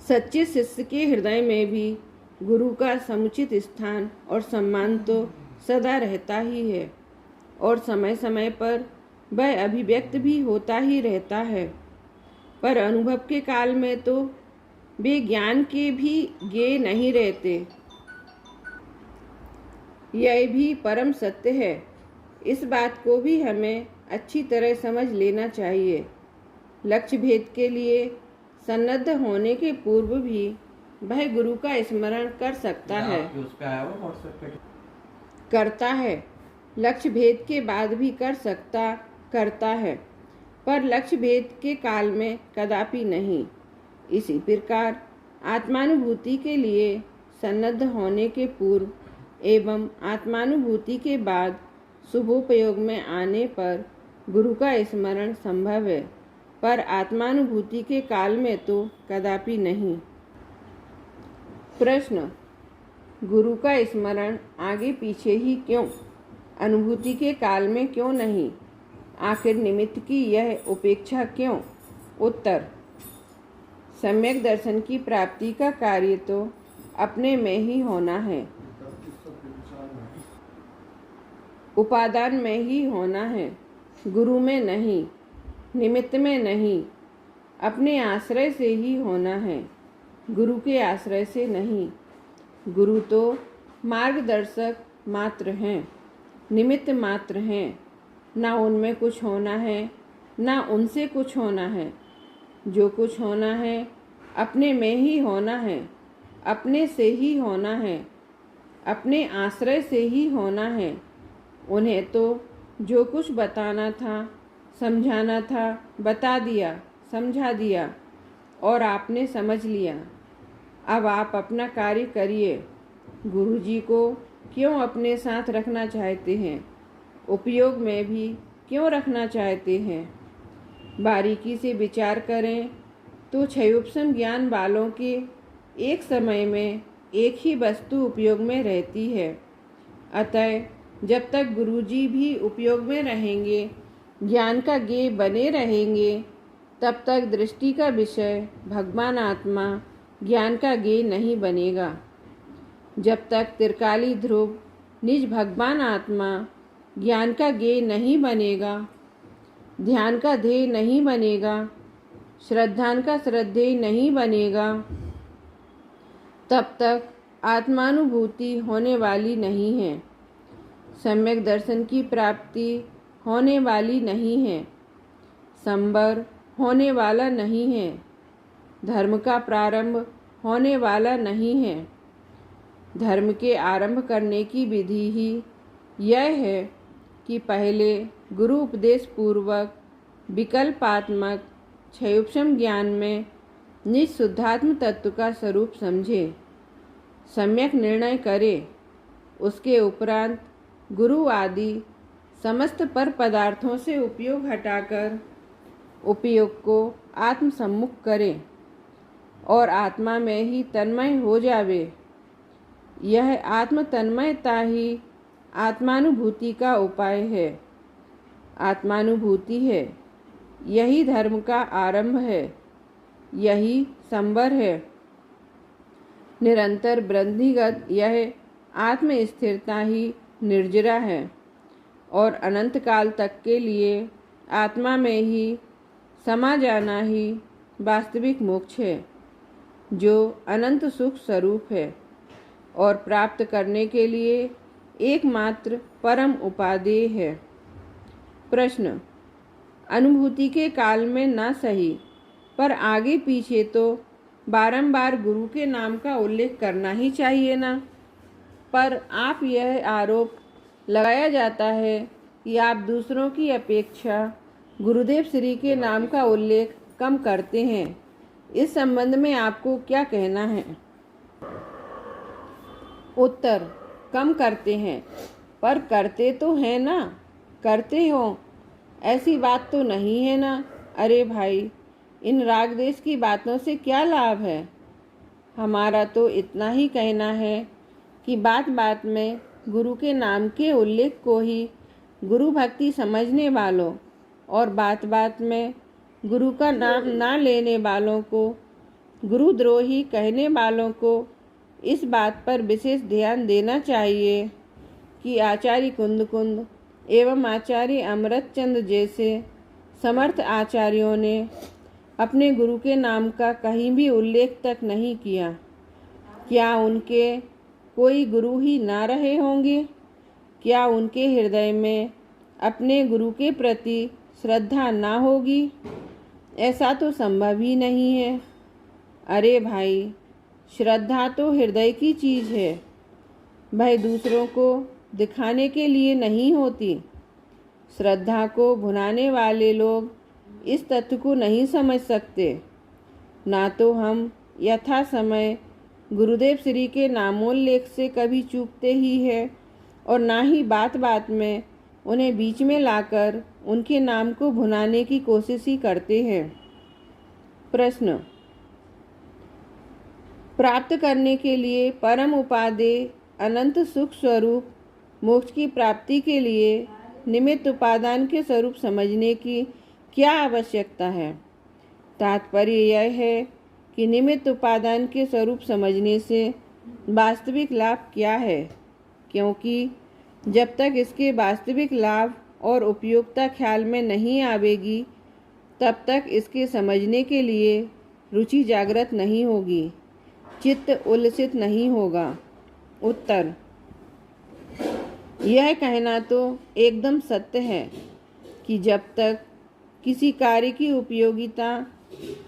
सच्चे शिष्य के हृदय में भी गुरु का समुचित स्थान और सम्मान तो सदा रहता ही है और समय समय पर वह अभिव्यक्त भी होता ही रहता है, पर अनुभव के काल में तो वे ज्ञान के भी ज्ञेय नहीं रहते। यह भी परम सत्य है। इस बात को भी हमें अच्छी तरह समझ लेना चाहिए। लक्ष्य भेद के लिए सन्नद्ध होने के पूर्व भी वह गुरु का स्मरण कर सकता है, करता है। लक्ष्य भेद के बाद भी कर सकता, करता है, पर लक्ष्य भेद के काल में कदापि नहीं। इसी प्रकार आत्मानुभूति के लिए सन्नद्ध होने के पूर्व एवं आत्मानुभूति के बाद शुभोपयोग में आने पर गुरु का स्मरण संभव है, पर आत्मानुभूति के काल में तो कदापि नहीं। प्रश्न: गुरु का स्मरण आगे पीछे ही क्यों, अनुभूति के काल में क्यों नहीं? आखिर निमित्त की यह उपेक्षा क्यों? उत्तर: सम्यक दर्शन की प्राप्ति का कार्य तो अपने में ही होना है, उपादान में ही होना है, गुरु में नहीं, निमित्त में नहीं, अपने आश्रय से ही होना है, गुरु के आश्रय से नहीं। गुरु तो मार्गदर्शक मात्र हैं, निमित्त मात्र हैं, ना उनमें कुछ होना है ना उनसे कुछ होना है। जो कुछ होना है अपने में ही होना है, अपने से ही होना है, अपने आश्रय से ही होना है। उन्हें तो जो कुछ बताना था, समझाना था, बता दिया, समझा दिया और आपने समझ लिया। अब आप अपना कार्य करिए। गुरुजी को क्यों अपने साथ रखना चाहते हैं, उपयोग में भी क्यों रखना चाहते हैं? बारीकी से विचार करें तो क्षयोपम ज्ञान वालों के एक समय में एक ही वस्तु उपयोग में रहती है। अतः जब तक गुरुजी भी उपयोग में रहेंगे, ज्ञान का ज्ञेय बने रहेंगे, तब तक दृष्टि का विषय भगवान आत्मा ज्ञान का ज्ञेय नहीं बनेगा। जब तक त्रिकाली ध्रुव निज भगवान आत्मा ज्ञान का ज्ञेय नहीं बनेगा, ध्यान का ध्येय नहीं बनेगा, श्रद्धान का श्रद्धेय नहीं बनेगा, तब तक आत्मानुभूति होने वाली नहीं है, सम्यक दर्शन की प्राप्ति होने वाली नहीं है, संवर होने वाला नहीं है, धर्म का प्रारंभ होने वाला नहीं है। धर्म के आरंभ करने की विधि ही यह है कि पहले गुरु उपदेश पूर्वक विकल्पात्मक क्षयोपम ज्ञान में निज शुद्धात्म तत्व का स्वरूप समझे, सम्यक निर्णय करे। उसके उपरांत गुरु आदि समस्त पर पदार्थों से उपयोग हटाकर उपयोग को आत्म सम्मुख करे और आत्मा में ही तन्मय हो जावे। यह आत्म तन्मयता ही आत्मानुभूति का उपाय है, आत्मानुभूति है। यही धर्म का आरंभ है, यही संवर है। निरंतर वृद्धिगत यह आत्म स्थिरता ही निर्जरा है और अनंत काल तक के लिए आत्मा में ही समा जाना ही वास्तविक मोक्ष है, जो अनंत सुख स्वरूप है और प्राप्त करने के लिए एकमात्र परम उपादेय है। प्रश्न: अनुभूति के काल में न सही पर आगे पीछे तो बारंबार गुरु के नाम का उल्लेख करना ही चाहिए ना? पर आप यह आरोप लगाया जाता है कि आप दूसरों की अपेक्षा गुरुदेव श्री के नाम का उल्लेख कम करते हैं। इस संबंध में आपको क्या कहना है? उत्तर: कम करते हैं, पर करते तो हैं ना। करते हो ऐसी बात तो नहीं है ना। अरे भाई, इन राग देश की बातों से क्या लाभ है? हमारा तो इतना ही कहना है कि बात बात में गुरु के नाम के उल्लेख को ही गुरु भक्ति समझने वालों और बात बात में गुरु का नाम ना लेने वालों को, गुरुद्रोही कहने वालों को इस बात पर विशेष ध्यान देना चाहिए कि आचार्य कुंद एवं आचार्य अमृतचंद जैसे समर्थ आचार्यों ने अपने गुरु के नाम का कहीं भी उल्लेख तक नहीं किया। क्या उनके कोई गुरु ही ना रहे होंगे? क्या उनके हृदय में अपने गुरु के प्रति श्रद्धा ना होगी? ऐसा तो संभव ही नहीं है। अरे भाई, श्रद्धा तो हृदय की चीज़ है, भाई दूसरों को दिखाने के लिए नहीं होती। श्रद्धा को भुनाने वाले लोग इस तथ्य को नहीं समझ सकते। ना तो हम यथा समय गुरुदेव श्री के नामोल्लेख से कभी चूकते ही है और ना ही बात बात में उन्हें बीच में लाकर उनके नाम को भुनाने की कोशिश ही करते हैं। प्रश्न: प्राप्त करने के लिए परम उपादेय अनंत सुख स्वरूप मोक्ष की प्राप्ति के लिए निमित्त उपादान के स्वरूप समझने की क्या आवश्यकता है? तात्पर्य यह है कि निमित्त उपादान के स्वरूप समझने से वास्तविक लाभ क्या है, क्योंकि जब तक इसके वास्तविक लाभ और उपयोगिता ख्याल में नहीं आवेगी, तब तक इसके समझने के लिए रुचि जागृत नहीं होगी, चित्त उल्लसित नहीं होगा। उत्तर: यह कहना तो एकदम सत्य है कि जब तक किसी कार्य की उपयोगिता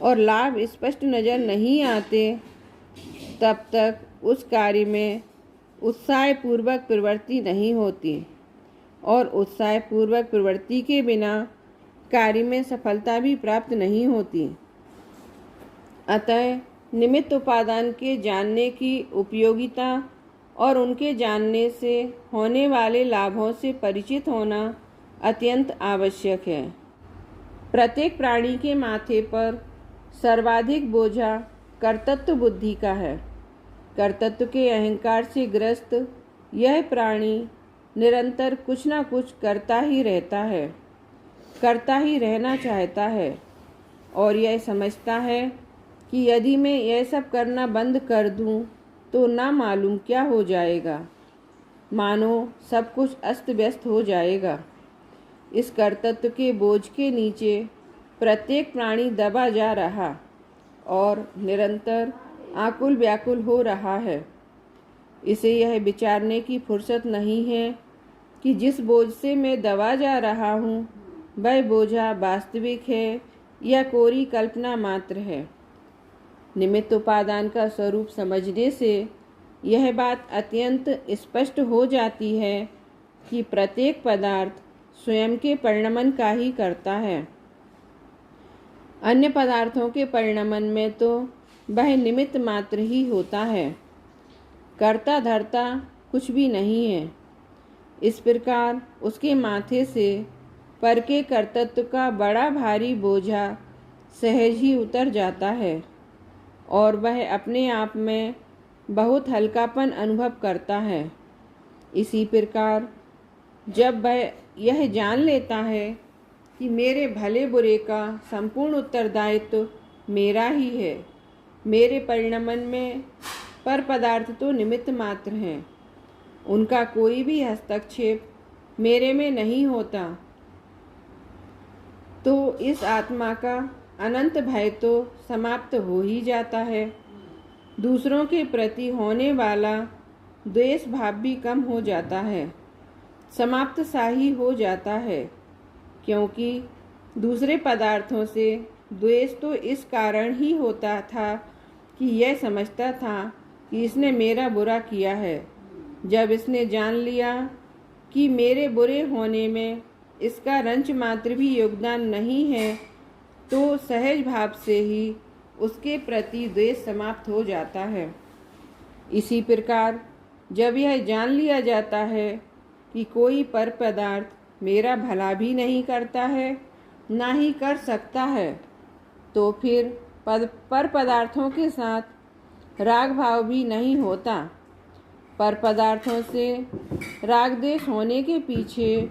और लाभ स्पष्ट नज़र नहीं आते, तब तक उस कार्य में उत्साहपूर्वक प्रवृत्ति नहीं होती और उत्साहपूर्वक प्रवृत्ति के बिना कार्य में सफलता भी प्राप्त नहीं होती। अतः निमित्त उपादान के जानने की उपयोगिता और उनके जानने से होने वाले लाभों से परिचित होना अत्यंत आवश्यक है। प्रत्येक प्राणी के माथे पर सर्वाधिक बोझा कर्तृत्व बुद्धि का है। कर्तृत्व के अहंकार से ग्रस्त यह प्राणी निरंतर कुछ न कुछ करता ही रहता है, करता ही रहना चाहता है और यह समझता है कि यदि मैं यह सब करना बंद कर दूं तो ना मालूम क्या हो जाएगा, मानो सब कुछ अस्त व्यस्त हो जाएगा। इस कर्तृत्व के बोझ के नीचे प्रत्येक प्राणी दबा जा रहा और निरंतर आकुल व्याकुल हो रहा है। इसे यह विचारने की फुर्सत नहीं है कि जिस बोझ से मैं दबा जा रहा हूँ वह बोझा वास्तविक है या कोरी कल्पना मात्र है। निमित्त उपादान का स्वरूप समझने से यह बात अत्यंत स्पष्ट हो जाती है कि प्रत्येक पदार्थ स्वयं के परिणमन का ही करता है। अन्य पदार्थों के परिणमन में तो वह निमित्त मात्र ही होता है, कर्ता धर्ता कुछ भी नहीं है। इस प्रकार उसके माथे से पर के कर्तृत्व का बड़ा भारी बोझा सहज ही उतर जाता है और वह अपने आप में बहुत हल्कापन अनुभव करता है। इसी प्रकार जब वह यह जान लेता है कि मेरे भले बुरे का संपूर्ण उत्तरदायित्व मेरा ही है, मेरे परिणमन में पर पदार्थ तो निमित्त मात्र हैं, उनका कोई भी हस्तक्षेप मेरे में नहीं होता, तो इस आत्मा का अनंत भय तो समाप्त हो ही जाता है। दूसरों के प्रति होने वाला द्वेष भाव भी कम हो जाता है, समाप्त सा ही हो जाता है, क्योंकि दूसरे पदार्थों से द्वेष तो इस कारण ही होता था कि यह समझता था कि इसने मेरा बुरा किया है। जब इसने जान लिया कि मेरे बुरे होने में इसका रंच मात्र भी योगदान नहीं है, तो सहज भाव से ही उसके प्रति द्वेष समाप्त हो जाता है। इसी प्रकार जब यह जान लिया जाता है कि कोई पर पदार्थ मेरा भला भी नहीं करता है, ना ही कर सकता है, तो फिर पर पदार्थों के साथ राग भाव भी नहीं होता। पर पदार्थों से राग द्वेष होने के पीछे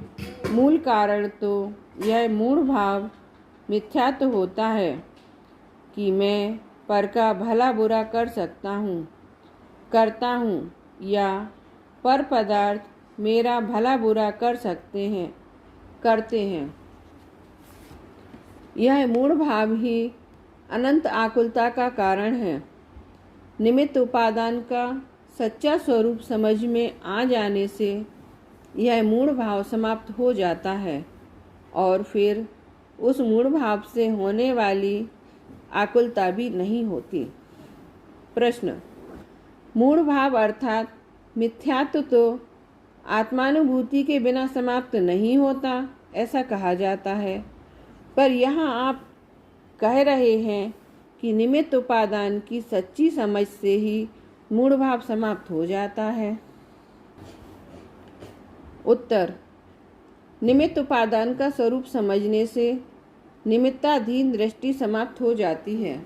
मूल कारण तो यह मूढ़ भाव मिथ्यात्व होता है कि मैं पर का भला बुरा कर सकता हूँ, करता हूँ, या पर पदार्थ मेरा भला बुरा कर सकते हैं, करते हैं। यह मूढ़ भाव ही अनंत आकुलता का कारण है। निमित्त उपादान का सच्चा स्वरूप समझ में आ जाने से यह मूढ़ भाव समाप्त हो जाता है और फिर उस मूढ़ भाव से होने वाली आकुलता भी नहीं होती। प्रश्न: मूढ़ भाव अर्थात मिथ्यात्व तो आत्मानुभूति के बिना समाप्त नहीं होता, ऐसा कहा जाता है, पर यहाँ आप कह रहे हैं कि निमित्त उपादान की सच्ची समझ से ही मूढ़ भाव समाप्त हो जाता है। उत्तर: निमित्त उपादान का स्वरूप समझने से निमित्ताधीन दृष्टि समाप्त हो जाती है।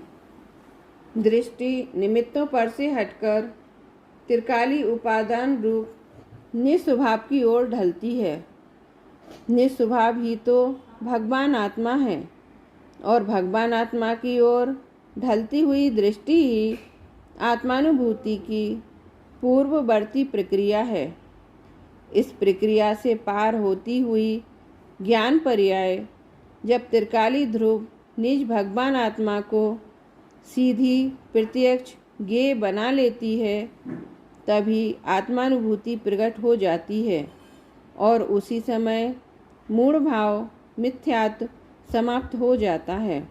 दृष्टि निमित्तों पर से हटकर त्रिकाली उपादान रूप निस्वभाव की ओर ढलती है। निस्वभाव ही तो भगवान आत्मा है और भगवान आत्मा की ओर ढलती हुई दृष्टि ही आत्मानुभूति की पूर्ववर्ती प्रक्रिया है। इस प्रक्रिया से पार होती हुई ज्ञान पर्याय जब त्रिकाली ध्रुव निज भगवान आत्मा को सीधी प्रत्यक्ष ज्ञेय बना लेती है, तभी आत्मानुभूति प्रकट हो जाती है और उसी समय मूढ़ भाव मिथ्यात्व समाप्त हो जाता है।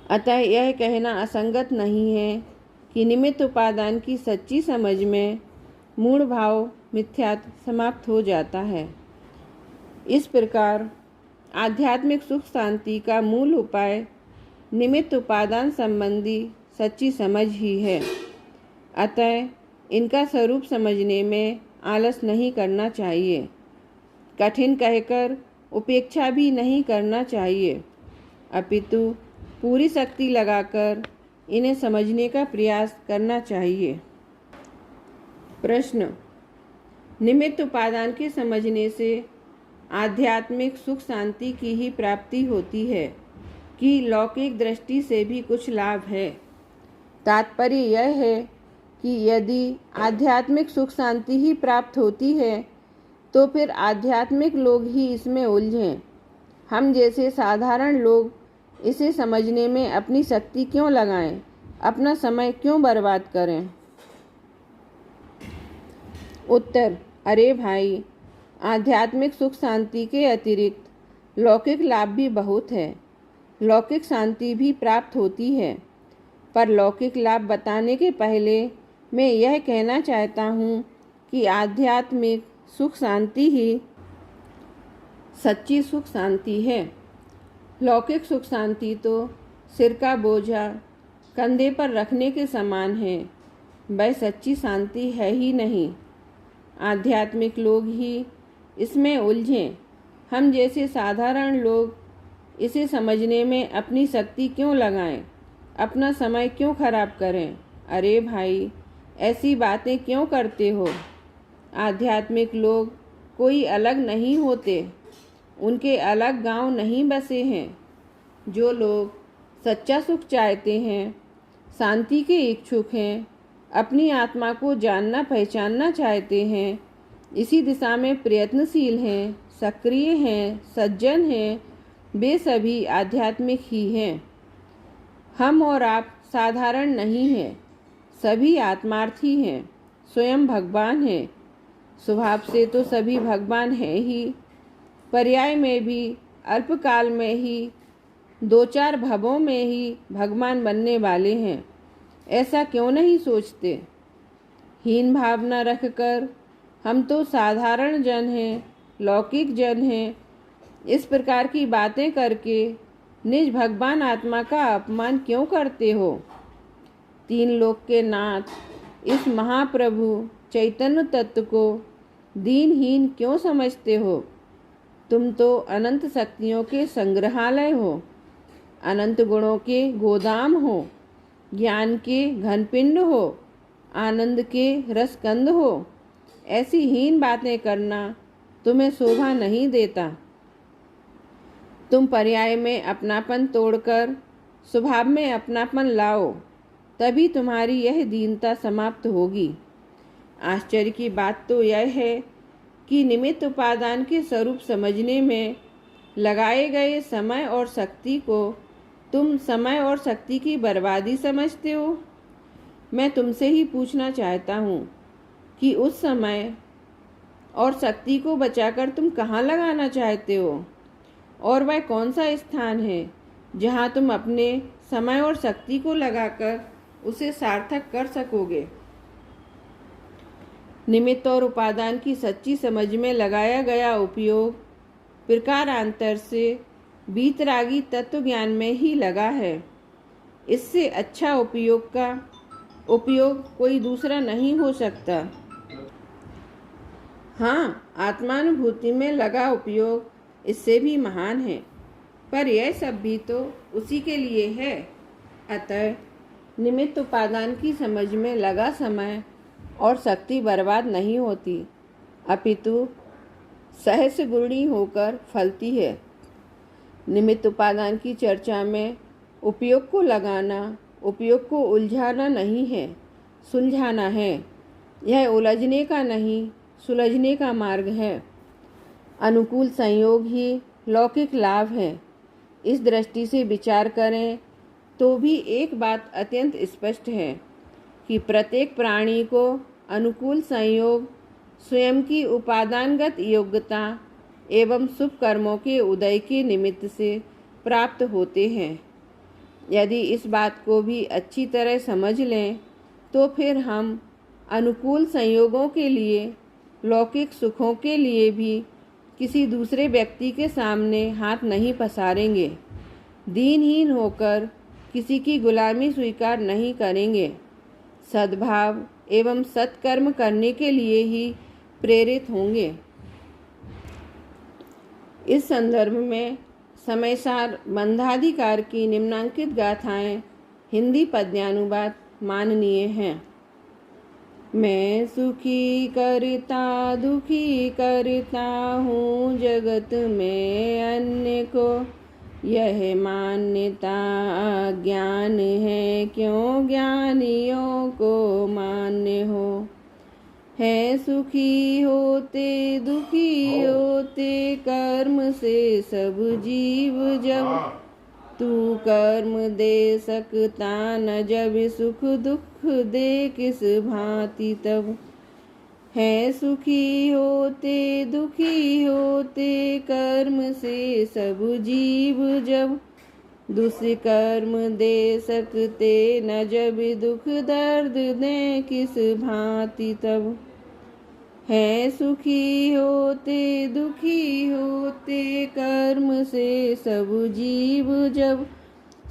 अतः यह कहना असंगत नहीं है कि निमित्त उपादान की सच्ची समझ में मूढ़ भाव मिथ्यात्व समाप्त हो जाता है। इस प्रकार आध्यात्मिक सुख शांति का मूल उपाय निमित्त उपादान संबंधी सच्ची समझ ही है। अतः इनका स्वरूप समझने में आलस नहीं करना चाहिए, कठिन कहकर उपेक्षा भी नहीं करना चाहिए, अपितु पूरी शक्ति लगाकर इन्हें समझने का प्रयास करना चाहिए। प्रश्न: निमित्त उपादान के समझने से आध्यात्मिक सुख शांति की ही प्राप्ति होती है कि लौकिक दृष्टि से भी कुछ लाभ है? तात्पर्य यह है कि यदि आध्यात्मिक सुख शांति ही प्राप्त होती है तो फिर आध्यात्मिक लोग ही इसमें उलझें। हम जैसे साधारण लोग इसे समझने में अपनी शक्ति क्यों लगाएं, अपना समय क्यों बर्बाद करें? उत्तर: अरे भाई, आध्यात्मिक सुख शांति के अतिरिक्त लौकिक लाभ भी बहुत है। लौकिक शांति भी प्राप्त होती है, पर लौकिक लाभ बताने के पहले मैं यह कहना चाहता हूँ कि आध्यात्मिक सुख शांति ही सच्ची सुख शांति है। लौकिक सुख शांति तो सिर का बोझा कंधे पर रखने के समान है, वह सच्ची शांति है ही नहीं। आध्यात्मिक लोग ही इसमें उलझें। हम जैसे साधारण लोग इसे समझने में अपनी शक्ति क्यों लगाएं, अपना समय क्यों खराब करें? अरे भाई, ऐसी बातें क्यों करते हो? आध्यात्मिक लोग कोई अलग नहीं होते, उनके अलग गांव नहीं बसे हैं। जो लोग सच्चा सुख चाहते हैं, शांति के इच्छुक हैं, अपनी आत्मा को जानना पहचानना चाहते हैं, इसी दिशा में प्रयत्नशील हैं, सक्रिय हैं, सज्जन हैं, वे सभी आध्यात्मिक ही हैं। हम और आप साधारण नहीं हैं, सभी आत्मार्थी हैं, स्वयं भगवान हैं। स्वभाव से तो सभी भगवान हैं ही, पर्याय में भी अल्पकाल में ही 2-4 भवों में ही भगवान बनने वाले हैं। ऐसा क्यों नहीं सोचते? हीन भावना रखकर हम तो साधारण जन हैं, लौकिक जन हैं, इस प्रकार की बातें करके निज भगवान आत्मा का अपमान क्यों करते हो? 3 लोक के नाथ इस महाप्रभु चैतन्य तत्व को दीनहीन क्यों समझते हो? तुम तो अनंत शक्तियों के संग्रहालय हो, अनंत गुणों के गोदाम हो, ज्ञान के घनपिंड हो, आनंद के रसकंद हो। ऐसी हीन बातें करना तुम्हें शोभा नहीं देता। तुम पर्याय में अपनापन तोड़कर स्वभाव में अपनापन लाओ, तभी तुम्हारी यह दीनता समाप्त होगी। आश्चर्य की बात तो यह है कि निमित्त उपादान के स्वरूप समझने में लगाए गए समय और शक्ति को तुम समय और शक्ति की बर्बादी समझते हो। मैं तुमसे ही पूछना चाहता हूँ कि उस समय और शक्ति को बचाकर तुम कहाँ लगाना चाहते हो, और वह कौन सा स्थान है जहाँ तुम अपने समय और शक्ति को लगाकर उसे सार्थक कर सकोगे? निमित्त और उपादान की सच्ची समझ में लगाया गया उपयोग प्रकारांतर से बीतरागी तत्व ज्ञान में ही लगा है। इससे अच्छा उपयोग कोई दूसरा नहीं हो सकता। हाँ, आत्मानुभूति में लगा उपयोग इससे भी महान है, पर यह सब भी तो उसी के लिए है। अतः निमित्त उपादान की समझ में लगा समय और शक्ति बर्बाद नहीं होती, अपितु सहस गुणी होकर फलती है। निमित्त उपादान की चर्चा में उपयोग को लगाना, उपयोग को उलझाना नहीं है, सुलझाना है। यह उलझने का नहीं, सुलझने का मार्ग है। अनुकूल संयोग ही लौकिक लाभ है। इस दृष्टि से विचार करें तो भी एक बात अत्यंत स्पष्ट है कि प्रत्येक प्राणी को अनुकूल संयोग स्वयं की उपादानगत योग्यता एवं शुभ कर्मों के उदय के निमित्त से प्राप्त होते हैं। यदि इस बात को भी अच्छी तरह समझ लें तो फिर हम अनुकूल संयोगों के लिए, लौकिक सुखों के लिए भी किसी दूसरे व्यक्ति के सामने हाथ नहीं पसारेंगे। दीनहीन होकर किसी की गुलामी स्वीकार नहीं करेंगे। सद्भाव एवं सत्कर्म करने के लिए ही प्रेरित होंगे। इस संदर्भ में समयसार बंधाधिकार की निम्नांकित गाथाएं हिंदी पद्यानुवाद माननीय हैं। मैं सुखी करता दुखी करता हूँ जगत में अन्य को, यह मान्यता अज्ञान है क्यों ज्ञानियों को मान्य हो। है सुखी होते दुखी होते कर्म से सब जीव जब, तू कर्म दे सकता न जब सुख दुख दे किस भांति तब। है सुखी होते दुखी होते कर्म से सब जीव जब, दुष्कर्म दे सकते न जब दुख दर्द दे किस भांति तब। है सुखी होते दुखी होते कर्म से सब जीव जब,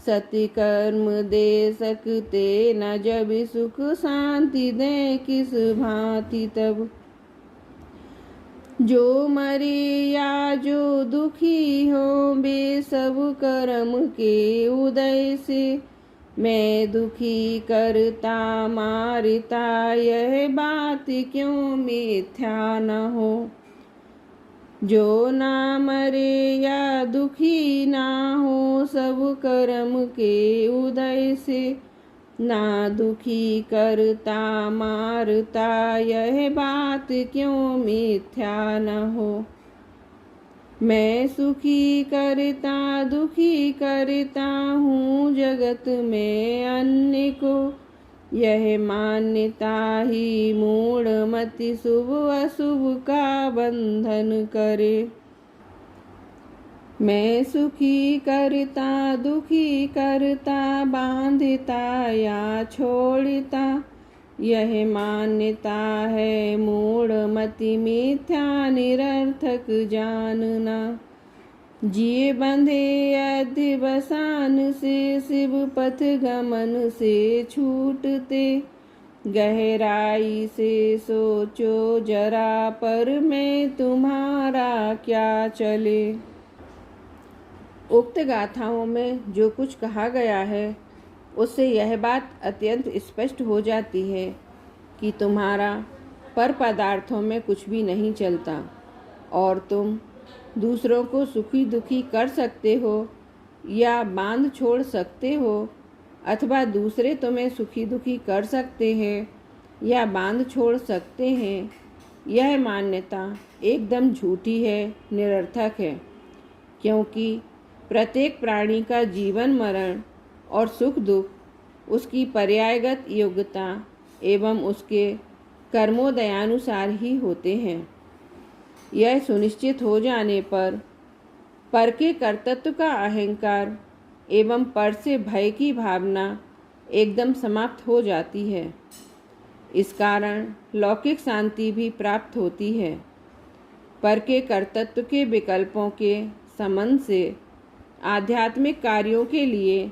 सत्कर्म दे सकते न जब सुख शांति दे किस भांति तब। जो मरे या जो दुखी हो बे सब कर्म के उदय से, मैं दुखी करता मारता यह बात क्यों मिथ्या न हो। जो ना मरे या दुखी ना हो सब कर्म के उदय से, ना दुखी करता मारता यह बात क्यों मिथ्या न हो। मैं सुखी करता दुखी करता हूँ जगत में अन्य को, यह मान्यता ही मूढ़ मति शुभ अशुभ का बंधन करे। मैं सुखी करता दुखी करता बांधता या छोड़ता, यह मान्यता है मूढ़ मति मिथ्या निरर्थक जानना। जिए बंधे अध्यवसान से शिव पथ गमन से छूटते, गहराई से सोचो जरा पर में तुम्हारा क्या चले। उक्त गाथाओं में जो कुछ कहा गया है उससे यह बात अत्यंत स्पष्ट हो जाती है कि तुम्हारा पर पदार्थों में कुछ भी नहीं चलता और तुम दूसरों को सुखी दुखी कर सकते हो या बांध छोड़ सकते हो, अथवा दूसरे तुम्हें सुखी दुखी कर सकते हैं या बांध छोड़ सकते हैं। यह मान्यता एकदम झूठी है, निरर्थक है, क्योंकि प्रत्येक प्राणी का जीवन मरण और सुख दुख उसकी पर्यायगत योग्यता एवं उसके कर्मोदयानुसार ही होते हैं। यह सुनिश्चित हो जाने पर के कर्तृत्व का अहंकार एवं पर से भय की भावना एकदम समाप्त हो जाती है। इस कारण लौकिक शांति भी प्राप्त होती है। पर के कर्तृत्व के विकल्पों के संबंध से आध्यात्मिक कार्यों के लिए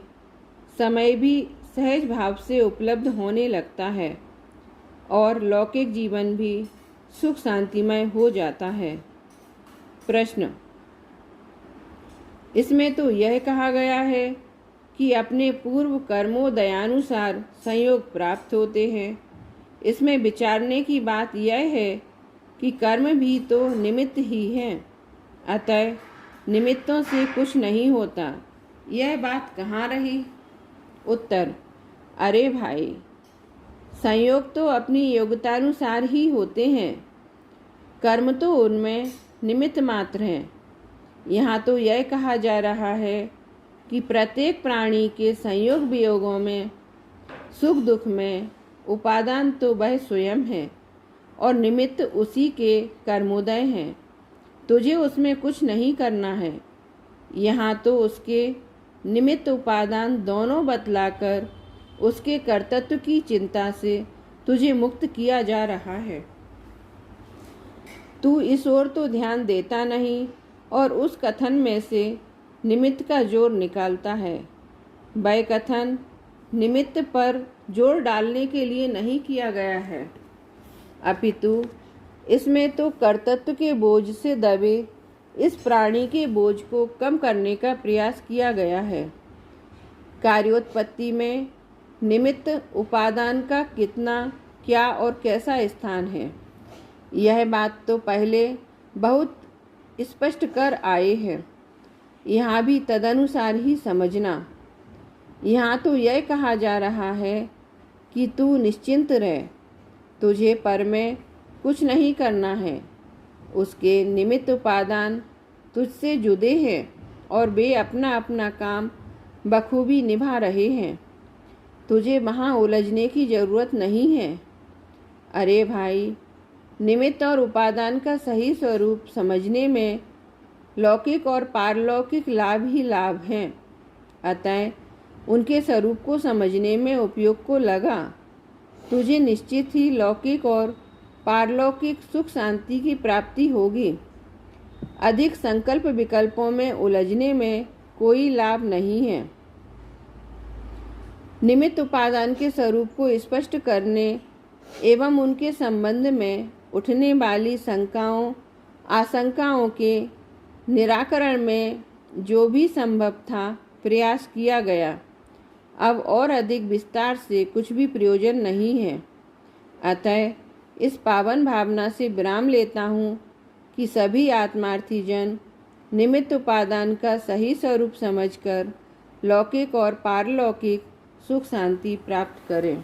समय भी सहज भाव से उपलब्ध होने लगता है और लौकिक जीवन भी सुख शांतिमय हो जाता है। प्रश्न: इसमें तो यह कहा गया है कि अपने पूर्व कर्मोदयानुसार संयोग प्राप्त होते हैं। इसमें विचारने की बात यह है कि कर्म भी तो निमित्त ही हैं, अतः निमित्तों से कुछ नहीं होता। यह बात कहाँ रही? उत्तर: अरे भाई, संयोग तो अपनी योग्यतानुसार ही होते हैं, कर्म तो उनमें निमित्त मात्र हैं। यहाँ तो यह कहा जा रहा है कि प्रत्येक प्राणी के संयोग वियोगों में, सुख दुख में उपादान तो वह स्वयं है और निमित्त उसी के कर्मोदय हैं। तुझे उसमें कुछ नहीं करना है। यहाँ तो उसके निमित्त उपादान दोनों बतलाकर उसके कर्तृत्व की चिंता से तुझे मुक्त किया जा रहा है। तू इस ओर तो ध्यान देता नहीं और उस कथन में से निमित्त का जोर निकालता है। वह कथन निमित्त पर जोर डालने के लिए नहीं किया गया है, अपितु इसमें तो कर्तृत्व के बोझ से दबे इस प्राणी के बोझ को कम करने का प्रयास किया गया है। कार्योत्पत्ति में निमित्त उपादान का कितना, क्या और कैसा स्थान है, यह बात तो पहले बहुत स्पष्ट कर आए हैं। यहाँ भी तदनुसार ही समझना। यहाँ तो यह कहा जा रहा है कि तू निश्चिंत रह, तुझे पर में कुछ नहीं करना है। उसके निमित्त उपादान तुझसे जुदे हैं और वे अपना अपना काम बखूबी निभा रहे हैं। तुझे वहाँ उलझने की ज़रूरत नहीं है। अरे भाई, निमित्त और उपादान का सही स्वरूप समझने में लौकिक और पारलौकिक लाभ ही लाभ हैं। अतः उनके स्वरूप को समझने में उपयोग को लगा। तुझे निश्चित ही लौकिक और पारलौकिक सुख शांति की प्राप्ति होगी। अधिक संकल्प विकल्पों में उलझने में कोई लाभ नहीं है। निमित्त उपादान के स्वरूप को स्पष्ट करने एवं उनके संबंध में उठने वाली शंकाओं आशंकाओं के निराकरण में जो भी संभव था प्रयास किया गया। अब और अधिक विस्तार से कुछ भी प्रयोजन नहीं है। अतः इस पावन भावना से विराम लेता हूँ कि सभी आत्मार्थी जन निमित्त उपादान का सही स्वरूप समझकर लौकिक और पारलौकिक सुख शांति प्राप्त करें।